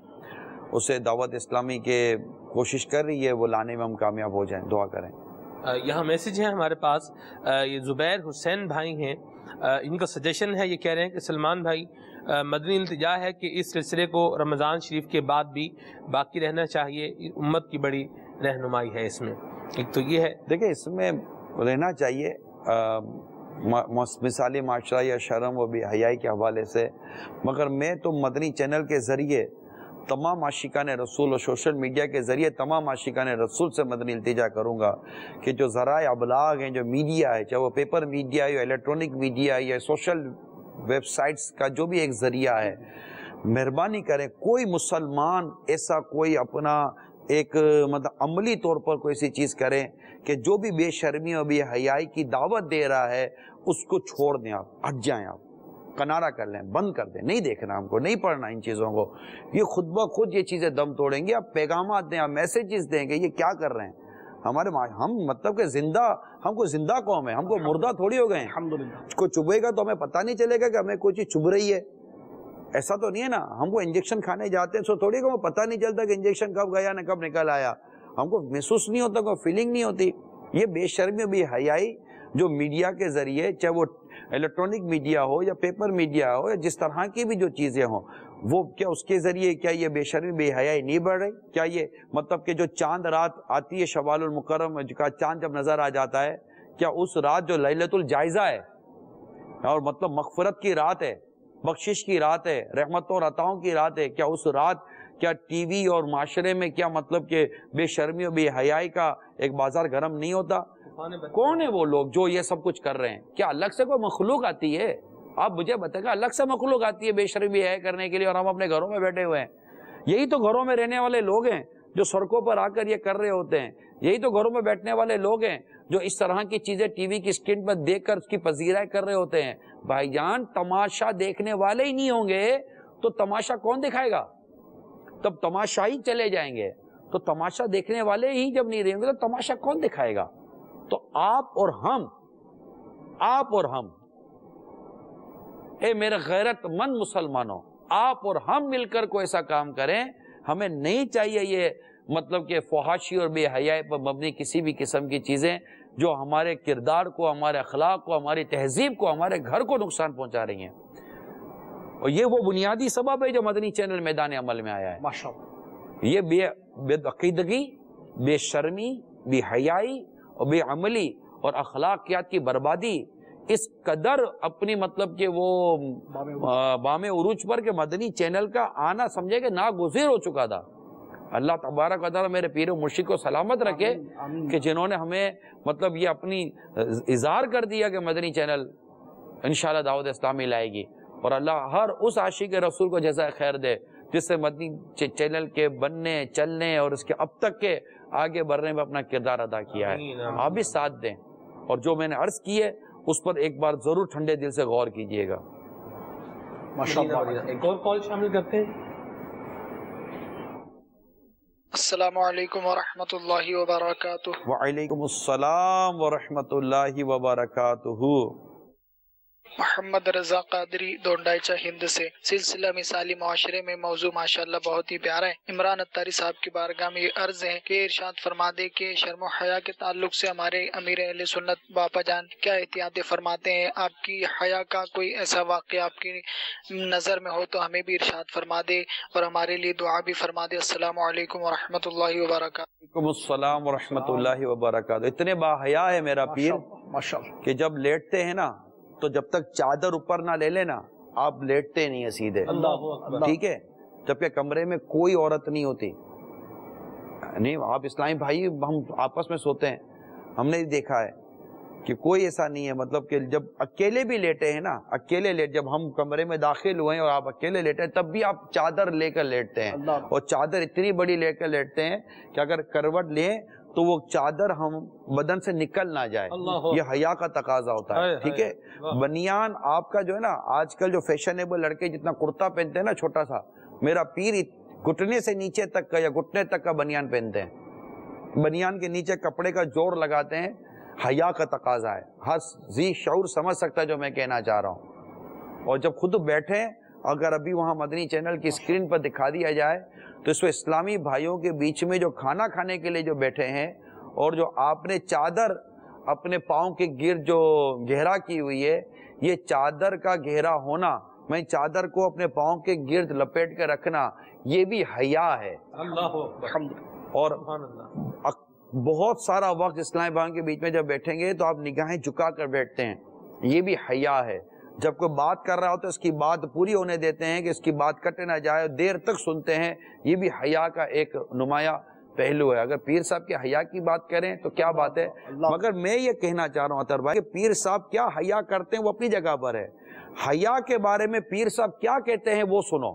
اسے دعوت اسلامی کے کوشش کر رہی ہے وہ لانے میں ہم کامیاب ہو جائیں، دعا کریں۔ یہاں میسیج ہے ہمارے پاس، یہ زبیر حسین بھائی ہیں، ان کا سجیشن ہے، یہ کہہ رہے ہیں کہ سلمان بھائی، مدنی التجا ہے کہ اس سلسلے کو رمضان شریف کے بعد بھی باقی رہنا چاہیے، امت کی بڑی رہنمائی ہے اس میں۔ ایک تو یہ ہے، دیکھیں اس میں رہنا چاہیے، مثالی معاشرہ یا شرم و بے حیائی کے حوالے سے، مگر میں تو مدنی چینل کے ذریعے تمام عاشقان رسول اور سوشل میڈیا کے ذریعے تمام عاشقان رسول سے مدنی التجا کروں گا کہ جو ذرائع ابلاغ ہیں، جو میڈیا ہے، چاہے وہ پیپر میڈیا یا الیکٹرانک میڈیا یا سوشل ویب سائٹس کا جو بھی ایک ذریعہ ہے، مہربانی کریں کوئی مسلمان ایسا کوئی اپنا ایک مطلب عملی طور پر کوئی ایسی چیز کریں کہ جو بھی بے شرمی اور بے حیائی کی دعوت دے رہا ہے اس کو چھوڑ دیں، آپ ہٹ جائیں، آپ کنارہ کر لیں، بند کر دیں، نہیں دیکھنا ہم کو، نہیں پڑھنا ان چیزوں کو، یہ خود بخود یہ چیزیں دم توڑیں گی۔ آپ پیغامات دیں، آپ میسیجز دیں کہ یہ کیا کر رہے ہیں ہم مطلب کہ ہم کو زندہ قوم ہے، ہم کو مردہ تھوڑی ہو گئے ہیں۔ الحمدللہ، کوئی چبھے گا تو ہمیں پتہ نہیں چلے گا کہ ہمیں کوئی چیز چبھ رہی ہے، ایسا تو نہیں ہے نا۔ ہم کو انجیکشن کھانے جاتے ہیں سو تھوڑی کو پتہ نہیں چلتا کہ انجیکشن کب گیا نہ کب نکل آیا، ہم کو محسوس نہیں ہوتا، کوئی فیلنگ نہیں ہوتی۔ یہ بے شرمی بے حیائی جو میڈیا کے ذریعے، چاہے وہ الیکٹرانک میڈیا ہو یا پیپر میڈیا ہو یا جس طرح کی بھی جو چیزیں ہوں، وہ کیا اس کے ذریعے کیا یہ بے شرمی بے حیائی نہیں بڑھ رہی؟ کیا یہ مطلب کہ جو چاند رات آتی ہے شوال المکرم کا چاند جب نظر آ جاتا ہے، کیا اس رات جو لیلۃ الجائزہ ہے اور مطلب مغفرت کی رات ہے، بخشش کی رات ہے، رحمتوں اور عطاؤں کی رات ہے، کیا اس رات کیا ٹی وی اور معاشرے میں کیا مطلب کہ بے شرمی اور بے حیائی کا ایک بازار گرم نہیں ہوتا؟ کون ہے وہ لوگ جو یہ سب کچھ کر رہے ہیں؟ کیا الگ سے کوئی مخلوق آتی ہے؟ آپ مجھے بتائیں گا، الگ سے مخلوق آتی ہے بے شرمی بے حیائی کرنے کے لیے، اور ہم اپنے گھروں میں بیٹھے ہوئے ہیں؟ یہی تو گھروں میں رہنے والے لوگ ہیں جو سڑکوں پر آ کر یہ کر رہے ہوتے ہیں، یہی تو گھروں میں بیٹھنے والے لوگ ہیں جو اس طرح کی چیزیں ٹی وی کی اسکرین پر دیکھ کر اس کی پذیرائی کر رہے ہوتے ہیں۔ بھائی جان، تماشا دیکھنے والے ہی نہیں ہوں گے تو تماشا کون دکھائے گا؟ تب تماشا ہی چلے جائیں گے، تو تماشا دیکھنے والے ہی جب نہیں رہیں گے تو تماشا کون دکھائے گا؟ تو آپ اور ہم اے میرے غیرت مند مسلمانوں، آپ اور ہم مل کر کوئی ایسا کام کریں۔ ہمیں نہیں چاہیے یہ مطلب کہ فحاشی اور بے حیائی پر مبنی کسی بھی قسم کی چیزیں جو ہمارے کردار کو، ہمارے اخلاق کو، ہماری تہذیب کو، ہمارے گھر کو نقصان پہنچا رہی ہیں، اور یہ وہ بنیادی سبب ہے جو مدنی چینل میدان عمل میں آیا ہے۔ ماشاءاللہ، یہ بے عقیدگی، بے شرمی، بے حیائی اور بے عملی اور اخلاقیات کی بربادی، اس قدر اپنی مطلب کہ وہ بام عروج پر کہ مدنی چینل کا آنا سمجھے کہ ناگزیر ہو چکا تھا. اللہ تبارک و تعالیٰ میرے پیر و مرشد کو سلامت رکھے کہ جنہوں نے ہمیں مطلب یہ اپنی اظہار کر دیا کہ مدنی چینل انشاءاللہ دعوت اسلامی لائے گی. اور اللہ ہر اس عاشق رسول کو جزائے خیر دے جس سے مدنی چینل کے بننے چلنے اور اس کے اب تک کے آگے بڑھنے میں اپنا کردار ادا کیا ہے. آپ بھی ساتھ دیں اور جو میں نے عرض کی ہے اس پر ایک بار ضرور ٹھنڈے دل سے غور کیجئے گا. ایک اور کال شامل کرتے ہیں. السلام علیکم ورحمۃ اللہ وبرکاتہ. وعلیکم السلام ورحمۃ اللہ وبرکاتہ. محمد رضا قادری دونڈائچہ ہند سے. سلسلہ مثالی معاشرے میں موضوع ماشاءاللہ بہت ہی پیارا ہے. عمران اتاری صاحب کی بارگاہ میں یہ عرض ہے کہ ارشاد فرما دے کہ شرم و حیا کے تعلق سے ہمارے امیر اہل سنت باپا جان کیا احتیاطیں فرماتے ہیں. آپ کی حیا کا کوئی ایسا واقعہ آپ کی نظر میں ہو تو ہمیں بھی ارشاد فرما دے اور ہمارے لیے دعا بھی فرما دے. السلام علیکم ورحمۃ اللہ وبرکاتہ. وعلیکم السلام ورحمۃ اللہ وبرکاتہ. اتنے با حیا ہے میرا پیر کہ جب لیٹتے ہیں نا تو جب تک چادر اوپر نہ لے لینا آپ لیٹتے نہیں ہیں سیدھے. ٹھیک ہے. جبکہ کمرے میں کوئی عورت نہیں ہوتی. نہیں آپ اسلامی بھائی ہم آپس میں سوتے ہیں, ہم نے دیکھا ہے کہ کوئی ایسا نہیں ہے. مطلب کہ جب اکیلے بھی لیٹے ہیں نا, اکیلے لیٹ جب ہم کمرے میں داخل ہوئے ہیں اور آپ اکیلے لیٹے ہیں تب بھی آپ چادر لے کر لیٹتے ہیں. اور چادر اتنی بڑی لے کر لیٹتے ہیں کہ اگر کروٹ لیں تو وہ چادر ہم بدن سے نکل نہ جائے. یہ حیا کا تقاضا ہوتا ہے. ٹھیک ہے. بنیان آپ کا جو ہے نا آج کل جو فیشنیبل لڑکے جتنا کرتا پہنتے ہیں نا چھوٹا سا, میرا پیر گھٹنے سے نیچے تک کا یا گھٹنے تک کا بنیان پہنتے ہیں. بنیان کے نیچے کپڑے کا جوڑ لگاتے ہیں. حیا کا تقاضا ہے. ہر ذی شعور سمجھ سکتا ہے جو میں کہنا چاہ رہا ہوں. اور جب خود بیٹھے اگر ابھی وہاں مدنی چینل کی اسکرین پر دکھا دیا جائے تو اس میں اسلامی بھائیوں کے بیچ میں جو کھانا کھانے کے لیے جو بیٹھے ہیں اور جو آپ نے چادر اپنے پاؤں کے گرد جو گہرا کی ہوئی ہے, یہ چادر کا گہرا ہونا, میں چادر کو اپنے پاؤں کے گرد لپیٹ کے رکھنا, یہ بھی حیا ہے. اور بہت سارا وقت اسلامی بھائیوں کے بیچ میں جب بیٹھیں گے تو آپ نگاہیں جھکا کر بیٹھتے ہیں, یہ بھی حیا ہے. جب کوئی بات کر رہا ہو تو اس کی بات پوری ہونے دیتے ہیں کہ اس کی بات کٹ نہ جائے, دیر تک سنتے ہیں. یہ بھی حیا کا ایک نمایاں پہلو ہے. اگر پیر صاحب کے حیا کی بات کریں تو کیا بات ہے. مگر میں یہ کہنا چاہ رہا ہوں اطہر بھائی کہ پیر صاحب کیا حیا کرتے ہیں وہ اپنی جگہ پر ہے. حیا کے بارے میں پیر صاحب کیا کہتے ہیں وہ سنو.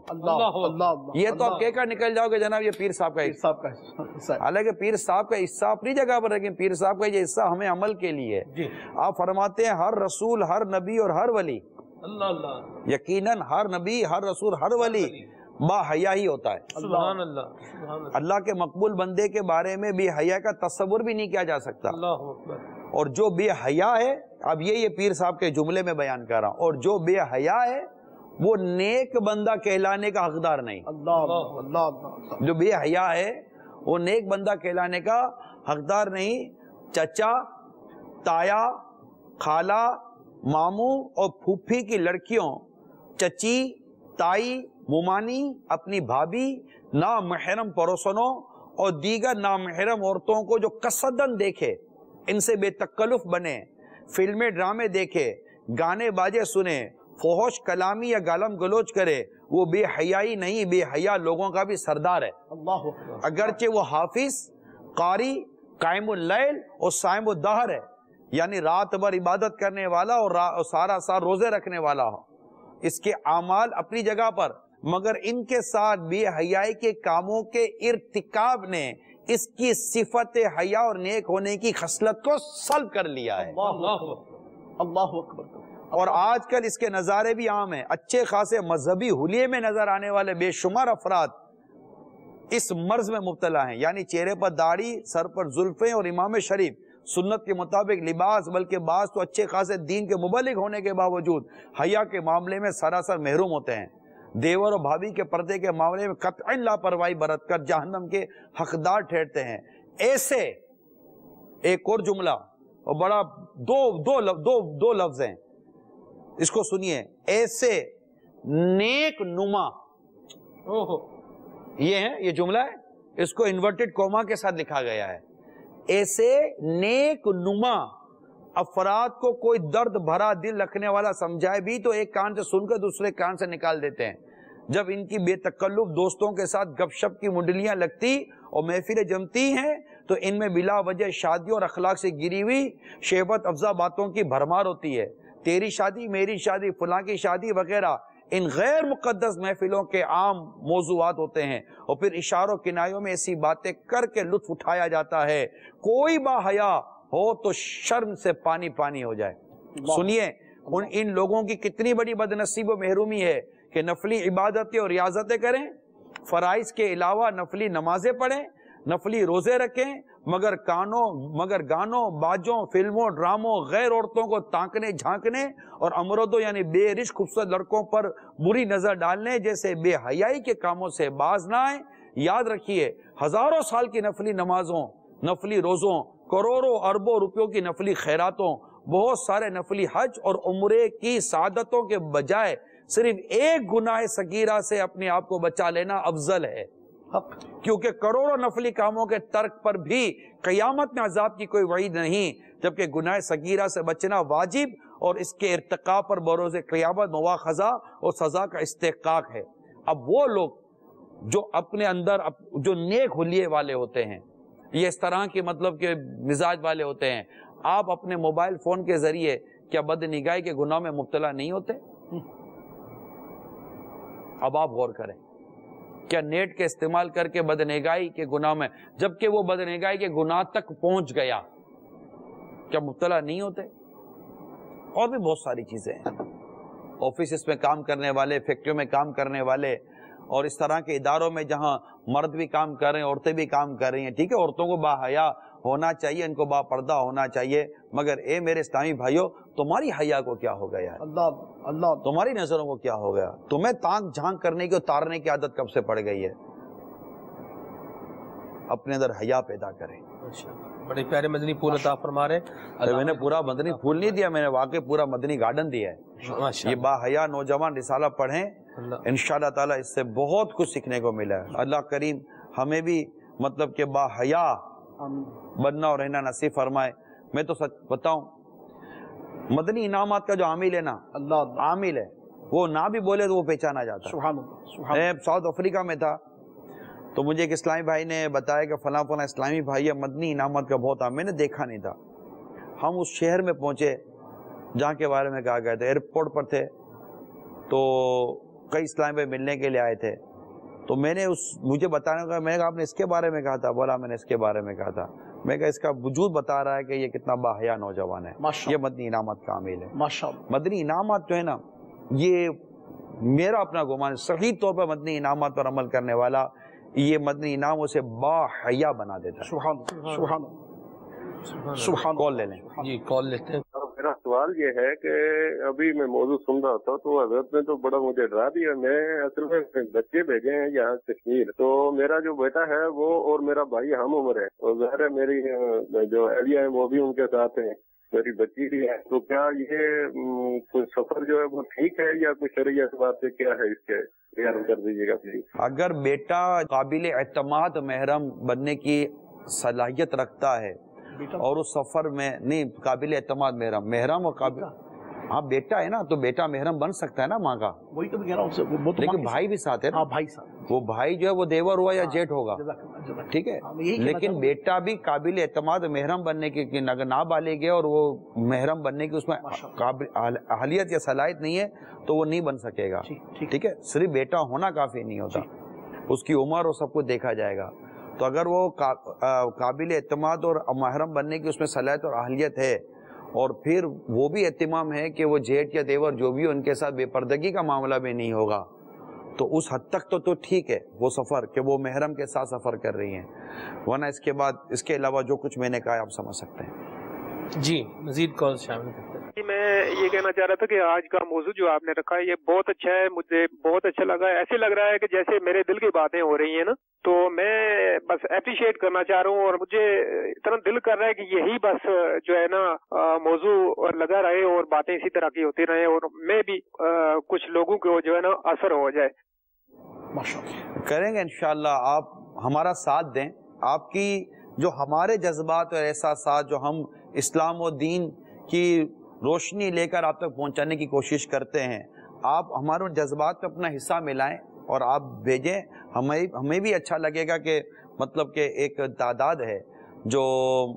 یہ تو آپ کہہ کر نکل جاؤ کہ جناب یہ پیر صاحب کا حصہ ہے. حالانکہ پیر صاحب کا حصہ اپنی جگہ پر ہے, لیکن پیر صاحب کا یہ حصہ ہمیں عمل کے لیے. آپ فرماتے ہیں ہر رسول, ہر نبی اور ہر ولی, یقیناً ہر نبی, ہر رسول, ہر ولی با حیا ہی ہوتا ہے. سبحان اللہ. اللہ کے مقبول بندے کے بارے میں بے حیا کا تصور بھی نہیں کیا جا سکتا. اور جو بے حیا ہے, اب یہ پیر صاحب کے جملے میں بیان کر رہا ہوں, اور جو بے حیا ہے وہ نیک بندہ کہلانے کا حقدار نہیں. جو بے حیا ہے وہ نیک بندہ کہلانے کا حقدار نہیں. چچا, تایا, خالہ, ماموں اور پھوپھی کی لڑکیوں, چچی, تائی, ممانی, اپنی بھابھی, نامحرم پڑوسنوں اور دیگر نامحرم عورتوں کو جو قصدن دیکھے, ان سے بے تکلف بنے, فلمیں ڈرامے دیکھے, گانے باجے سنے, فحش کلامی یا گالم گلوچ کرے, وہ بے حیائی نہیں, بے حیا لوگوں کا بھی سردار ہے. اگرچہ وہ حافظ, قاری, قائم اللیل اور صائم الدہر ہے, یعنی رات بھر عبادت کرنے والا اور سارا سال روزے رکھنے والا ہو. اس کے اعمال اپنی جگہ پر, مگر ان کے ساتھ بے حیائی کے کاموں کے ارتکاب نے اس کی صفت حیا اور نیک ہونے کی خصلت کو سلب کر لیا ہے. اللہ اکبر. اور آج کل اس کے نظارے بھی عام ہیں. اچھے خاصے مذہبی حلیے میں نظر آنے والے بے شمار افراد اس مرض میں مبتلا ہیں, یعنی چہرے پر داڑھی, سر پر زلفیں اور امام شریف, سنت کے مطابق لباس, بلکہ بعض تو اچھے خاصے دین کے مبلغ ہونے کے باوجود حیا کے معاملے میں سراسر محروم ہوتے ہیں. دیور اور بھابھی کے پردے کے معاملے میں قطعاً لاپرواہی برت کر جہنم کے حقدار ٹھہرتے ہیں. ایسے ایک اور جملہ, اور بڑا دو لفظ ہیں, اس کو سنیے, ایسے نیک نما, یہ ہے, یہ جملہ ہے, اس کو انورٹڈ کوما کے ساتھ لکھا گیا ہے. ایسے نیک نما افراد کو کوئی درد بھرا دل رکھنے والا سمجھائے بھی تو ایک کان سے سن کر دوسرے کان سے نکال دیتے ہیں. جب ان کی بے تکلف دوستوں کے ساتھ گپ شپ کی منڈلیاں لگتی اور محفلیں جمتی ہیں تو ان میں بلا وجہ شادیوں اور اخلاق سے گری ہوئی شہوت افزا باتوں کی بھرمار ہوتی ہے. تیری شادی، میری شادی، فلاں کی شادی وغیرہ ان غیر مقدس محفلوں کے عام موضوعات ہوتے ہیں، اور پھر اشاروں کنایوں میں ایسی باتیں کر کے لطف اٹھایا جاتا ہے. کوئی با حیا ہو تو شرم سے پانی پانی ہو جائے. سنیے ان لوگوں کی کتنی بڑی بدنصیب و محرومی ہے کہ نفلی عبادتیں اور ریاضتیں کریں، فرائض کے علاوہ نفلی نمازیں پڑھیں، نفلی روزے رکھیں، مگر گانوں، باجوں، فلموں، ڈراموں، غیر عورتوں کو تانکنے جھانکنے اور امردوں یعنی بے رشک خوبصورت لڑکوں پر بری نظر ڈالنے جیسے بے حیائی کے کاموں سے باز نہ آئیں. یاد رکھیے ہزاروں سال کی نفلی نمازوں، نفلی روزوں، کروڑوں اربوں روپیوں کی نفلی خیراتوں، بہت سارے نفلی حج اور عمرے کی سعادتوں کے بجائے صرف ایک گناہ صغیرہ سے اپنے آپ کو بچا لینا افضل ہے. کیونکہ کروڑوں نفلی کاموں کے ترک پر بھی قیامت میں عذاب کی کوئی وعید نہیں، جبکہ گناہ صغیرہ سے بچنا واجب اور اس کے ارتکاب پر بروز قیامت مواخذہ اور سزا کا استحقاق ہے. اب وہ لوگ جو اپنے اندر جو نیک حلیے والے ہوتے ہیں، یہ اس طرح کے مطلب کہ مزاج والے ہوتے ہیں، آپ اپنے موبائل فون کے ذریعے کیا بد نگاہی کے گناہ میں مبتلا نہیں ہوتے؟ اب آپ غور کریں، کیا نیٹ کے استعمال کر کے بد نگاہی کے گناہ میں، جبکہ وہ بد نگاہی کے گناہ تک پہنچ گیا، کیا مبتلا نہیں ہوتے؟ اور بھی بہت ساری چیزیں ہیں. آفیسز میں کام کرنے والے، فیکٹریوں میں کام کرنے والے اور اس طرح کے اداروں میں جہاں مرد بھی کام کر رہے ہیں، عورتیں بھی کام کر رہی ہیں، ٹھیک ہے، عورتوں کو با حیا ہونا چاہیے، ان کو با پردہ ہونا چاہیے، مگر اے میرے اسلامی بھائیوں، تمہاری حیا کو کیا ہو گیا؟ اللہ تمہاری نظروں کو کیا ہو گیا؟ تمہیں تانک جھانک کرنے کی اور تارنے کی عادت کب سے پڑ گئی ہے؟ اپنے اندر حیا پیدا کریں. بڑے پیارے مدنی پھول عطا فرما رہے ہیں. میں نے پورا مدنی پھول نہیں دیا، میں نے واقعی پورا مدنی گارڈن دیا ہے. یہ با حیا نوجوان رسالہ پڑھیں، انشاءاللہ تعالی اس سے بہت کچھ سیکھنے کو ملا ہے. اللہ کریم ہمیں بھی مطلب کہ با حیا بننا اور رہنا نصیب فرمائے. میں تو سچ بتاؤں، مدنی انعامات کا جو عامل ہے نا، عامل ہے، وہ نہ بھی بولے تو وہ پہچانا جاتا ہے. میں ساؤتھ افریقہ میں تھا تو مجھے ایک اسلامی بھائی نے بتایا کہ فلاں فلاں اسلامی بھائی مدنی انعامات کا بہت عام، میں نے دیکھا نہیں تھا. ہم اس شہر میں پہنچے جہاں کے بارے میں کہا گیا تھا، ایئرپورٹ پر تھے تو کئی اسلامی بھائی ملنے کے لیے آئے تھے. تو میں نے مجھے بتانے کا، میں نے کہا آپ نے اس کے بارے میں کہا تھا؟ بولا میں نے اس کے بارے میں کہا تھا. میں کہا اس کا وجود بتا رہا ہے کہ یہ کتنا باحیا نوجوان ہے. یہ مدنی انعامات کا عامل ہے. مدنی انعامات جو ہے نا، یہ میرا اپنا گمان صحیح طور پر مدنی انعامات پر عمل کرنے والا یہ مدنی انعام اسے باحیا بنا دیتا ہے. سبحان کال لے لیں. جی کال لیتے ہیں. میرا سوال یہ ہے کہ ابھی میں موضوع سن رہا تھا تو حضرت نے تو بڑا مجھے ڈرا دیا. میں اصل میں بچے بھیجے ہیں یہاں کشمیر، تو میرا جو بیٹا ہے وہ اور میرا بھائی ہم عمر ہے، اور ظاہر ہے میری جو اہلیہ ہے وہ بھی ان کے ساتھ ہیں، میری بچی بھی ہے. تو کیا یہ سفر جو ہے وہ ٹھیک ہے یا کوئی شرعی اعتبار سے کیا ہے اس کے بیان کر دیجیے گا پلیز. اگر بیٹا قابل اعتماد محرم بننے کی صلاحیت رکھتا ہے اور اس سفر میں نہیں، قابل اعتماد محرم اور قابل، ہاں بیٹا ہے نا تو بیٹا محرم بن سکتا ہے نا ماں کا. وہی تو میں کہہ رہا ہوں، لیکن بھائی بھی ساتھ ہے. ہاں بھائی ساتھ، وہ بھائی جو ہے وہ دیور ہوا یا جیٹ ہوگا، ٹھیک ہے، لیکن بیٹا بھی قابل اعتماد محرم بننے کی نہ بالغ ہے اور وہ محرم بننے کی اس میں اہلیت یا صلاحیت نہیں ہے تو وہ نہیں بن سکے گا. ٹھیک ہے، صرف بیٹا ہونا کافی نہیں ہوتا، اس کی عمر اور سب کچھ دیکھا جائے گا. تو اگر وہ قابل اعتماد اور محرم بننے کی اس میں صلاحیت اور اہلیت ہے، اور پھر وہ بھی اہتمام ہے کہ وہ جیٹ یا دیور جو بھی ان کے ساتھ بے پردگی کا معاملہ بھی نہیں ہوگا، تو اس حد تک تو ٹھیک ہے وہ سفر کہ وہ محرم کے ساتھ سفر کر رہی ہیں. ورنہ اس کے بعد اس کے علاوہ جو کچھ میں نے کہا آپ سمجھ سکتے ہیں. جی مزید کال شامل کرتے ہیں. میں یہ کہنا چاہ رہا تھا کہ آج کا موضوع جو آپ نے رکھا ہے یہ بہت اچھا ہے، مجھے بہت اچھا لگا. ایسے لگ رہا ہے کہ جیسے میرے دل کی باتیں ہو رہی ہیں نا، تو میں بس اپریشیٹ کرنا چاہ رہا ہوں، اور مجھے اتنا دل کر رہا ہے کہ یہی بس جو ہے نا موضوع لگا رہے اور باتیں اسی طرح کی ہوتی رہے، اور میں بھی کچھ لوگوں کو جو ہے نا اثر ہو جائے. کریں گے انشاءاللہ. آپ ہمارا ساتھ دیں. آپ کی جو ہمارے جذبات اور احساسات جو ہم اسلام و دین کی روشنی لے کر آپ تک پہنچانے کی کوشش کرتے ہیں. آپ ہمارے جذبات میں اپنا حصہ ملائیں اور آپ بھیجیں. ہمیں بھی اچھا لگے گا کہ مطلب کہ ایک تعداد ہے جو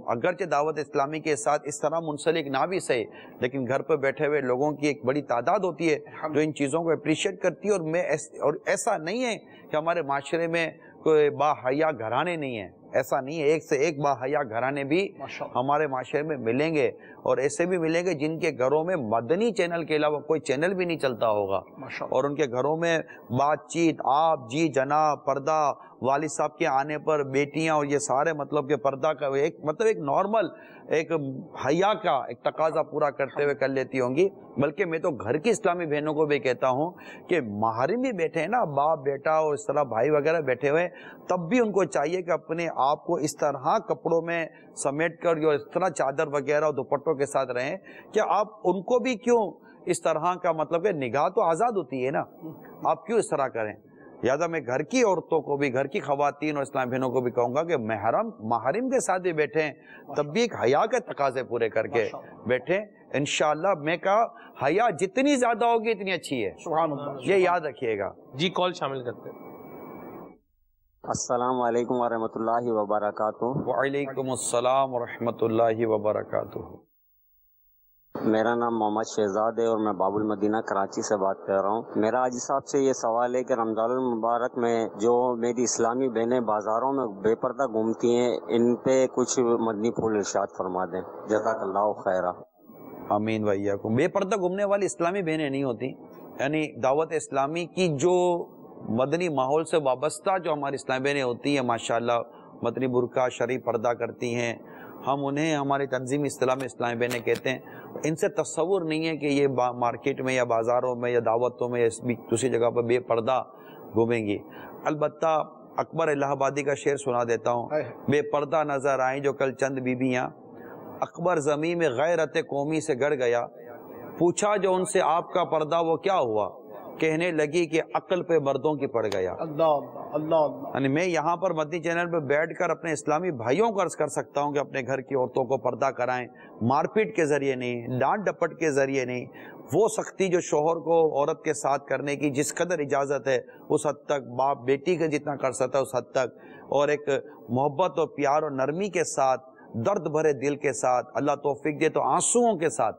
اگرچہ دعوت اسلامی کے ساتھ اس طرح منسلک نہ بھی صحیح، لیکن گھر پہ بیٹھے ہوئے لوگوں کی ایک بڑی تعداد ہوتی ہے جو ان چیزوں کو اپریشیٹ کرتی ہے. اور ایسا نہیں ہے کہ ہمارے معاشرے میں کوئی با حیا گھرانے نہیں ہیں، ایسا نہیں ہے. ایک سے ایک با حیا گھرانے بھی ہمارے معاشرے میں ملیں گے، اور ایسے بھی ملیں گے جن کے گھروں میں مدنی چینل کے علاوہ کوئی چینل بھی نہیں چلتا ہوگا، اور ان کے گھروں میں بات چیت آپ جی جناب پردہ، والد صاحب کے آنے پر بیٹیاں اور یہ سارے مطلب کہ پردہ کا ایک نارمل ایک حیا کا ایک تقاضا پورا کرتے ہوئے کر لیتی ہوں گی. بلکہ میں تو گھر کی اسلامی بہنوں کو بھی کہتا ہوں کہ محرم بھی بیٹھے ہیں نا، باپ بیٹا اور اس طرح بھائی وغیرہ بیٹھے ہوئے، تب بھی ان کو چاہیے کہ اپنے آپ کو اس طرح کپڑوں میں سمیٹ کر جو اس طرح چادر وغیرہ اور دوپٹوں کے ساتھ رہیں کہ آپ ان کو بھی کیوں اس طرح کا مطلب کہ نگاہ تو آزاد ہوتی ہے نا، آپ کیوں اس طرح کریں. لہٰذا میں گھر کی عورتوں کو بھی، گھر کی خواتین اور اسلام بہنوں کو بھی کہوں گا کہ محرم کے ساتھ بھی بیٹھیں، تب بھی ایک حیا کے تقاضے پورے کر کے بیٹھیں. انشاءاللہ میں کہا حیا جتنی زیادہ ہوگی اتنی اچھی ہے، سبحان اللہ، یہ یاد رکھیے گا. جی کال شامل کرتے ہیں. السلام علیکم ورحمۃ اللہ وبرکاتہ. وعلیکم السلام ورحمۃ اللہ وبرکاتہ. میرا نام محمد شہزاد ہے اور میں باب المدینہ کراچی سے بات کر رہا ہوں. میرا حاجی صاحب سے یہ سوال ہے کہ رمضان المبارک میں جو میری اسلامی بہنیں بازاروں میں بے پردہ گھومتی ہیں، ان پہ کچھ مدنی پھول ارشاد فرما دیں. جزاک اللہ خیرہ. آمین وإیاکم. بے پردہ گھومنے والی اسلامی بہنیں نہیں ہوتی، یعنی دعوت اسلامی کی جو مدنی ماحول سے وابستہ جو ہماری اسلامی بہنیں ہوتی ہیں ماشاءاللہ مدنی برقع شرعی پردہ کرتی ہیں، ہم انہیں ہماری تنظیمی اصطلاح میں اسلامی بہنیں کہتے ہیں. ان سے تصور نہیں ہے کہ یہ مارکیٹ میں یا بازاروں میں یا دعوتوں میں یا دوسری جگہ پر بے پردہ گھومیں گی. البتہ اکبر الہ آبادی کا شعر سنا دیتا ہوں. بے پردہ نظر آئیں جو کل چند بیبیاں، اکبر زمین میں غیرت قومی سے گڑ گیا، پوچھا جو ان سے آپ کا پردہ وہ کیا ہوا، کہنے لگی کہ عقل پہ مردوں کی پڑ گیا. اللہ اللہ اللہ. یعنی میں یہاں پر مدنی چینل پہ بیٹھ کر اپنے اسلامی بھائیوں کو عرض کر سکتا ہوں کہ اپنے گھر کی عورتوں کو پردہ کرائیں، مار پیٹ کے ذریعے نہیں، ڈانٹ ڈپٹ کے ذریعے نہیں. وہ سختی جو شوہر کو عورت کے ساتھ کرنے کی جس قدر اجازت ہے اس حد تک، باپ بیٹی کا جتنا کر سکتا ہے اس حد تک، اور ایک محبت اور پیار اور نرمی کے ساتھ، درد بھرے دل کے ساتھ، اللہ توفیق دے تو آنسوؤں کے ساتھ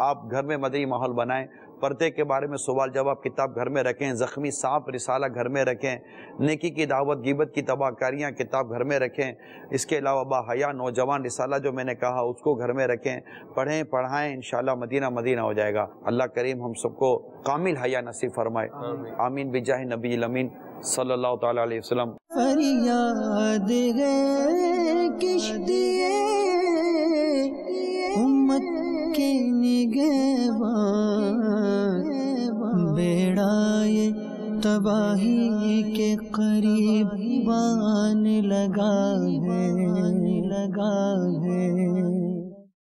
آپ گھر میں مدنی ماحول بنائیں. پردے کے بارے میں سوال جواب کتاب گھر میں رکھیں، زخمی سانپ رسالہ گھر میں رکھیں، نیکی کی دعوت غیبت کی تباہ کاریاں کتاب گھر میں رکھیں. اس کے علاوہ با حیا نوجوان رسالہ جو میں نے کہا اس کو گھر میں رکھیں، پڑھیں پڑھائیں، انشاءاللہ مدینہ مدینہ ہو جائے گا. اللہ کریم ہم سب کو کامل حیا نصیب فرمائے. آمین بجاہ نبی الامین صلی اللہ تعالی علیہ وسلم. فریاد ہے کشتی امت کے نگہبان، بیڑا یہ تباہی کے قریب بان لگا ہے.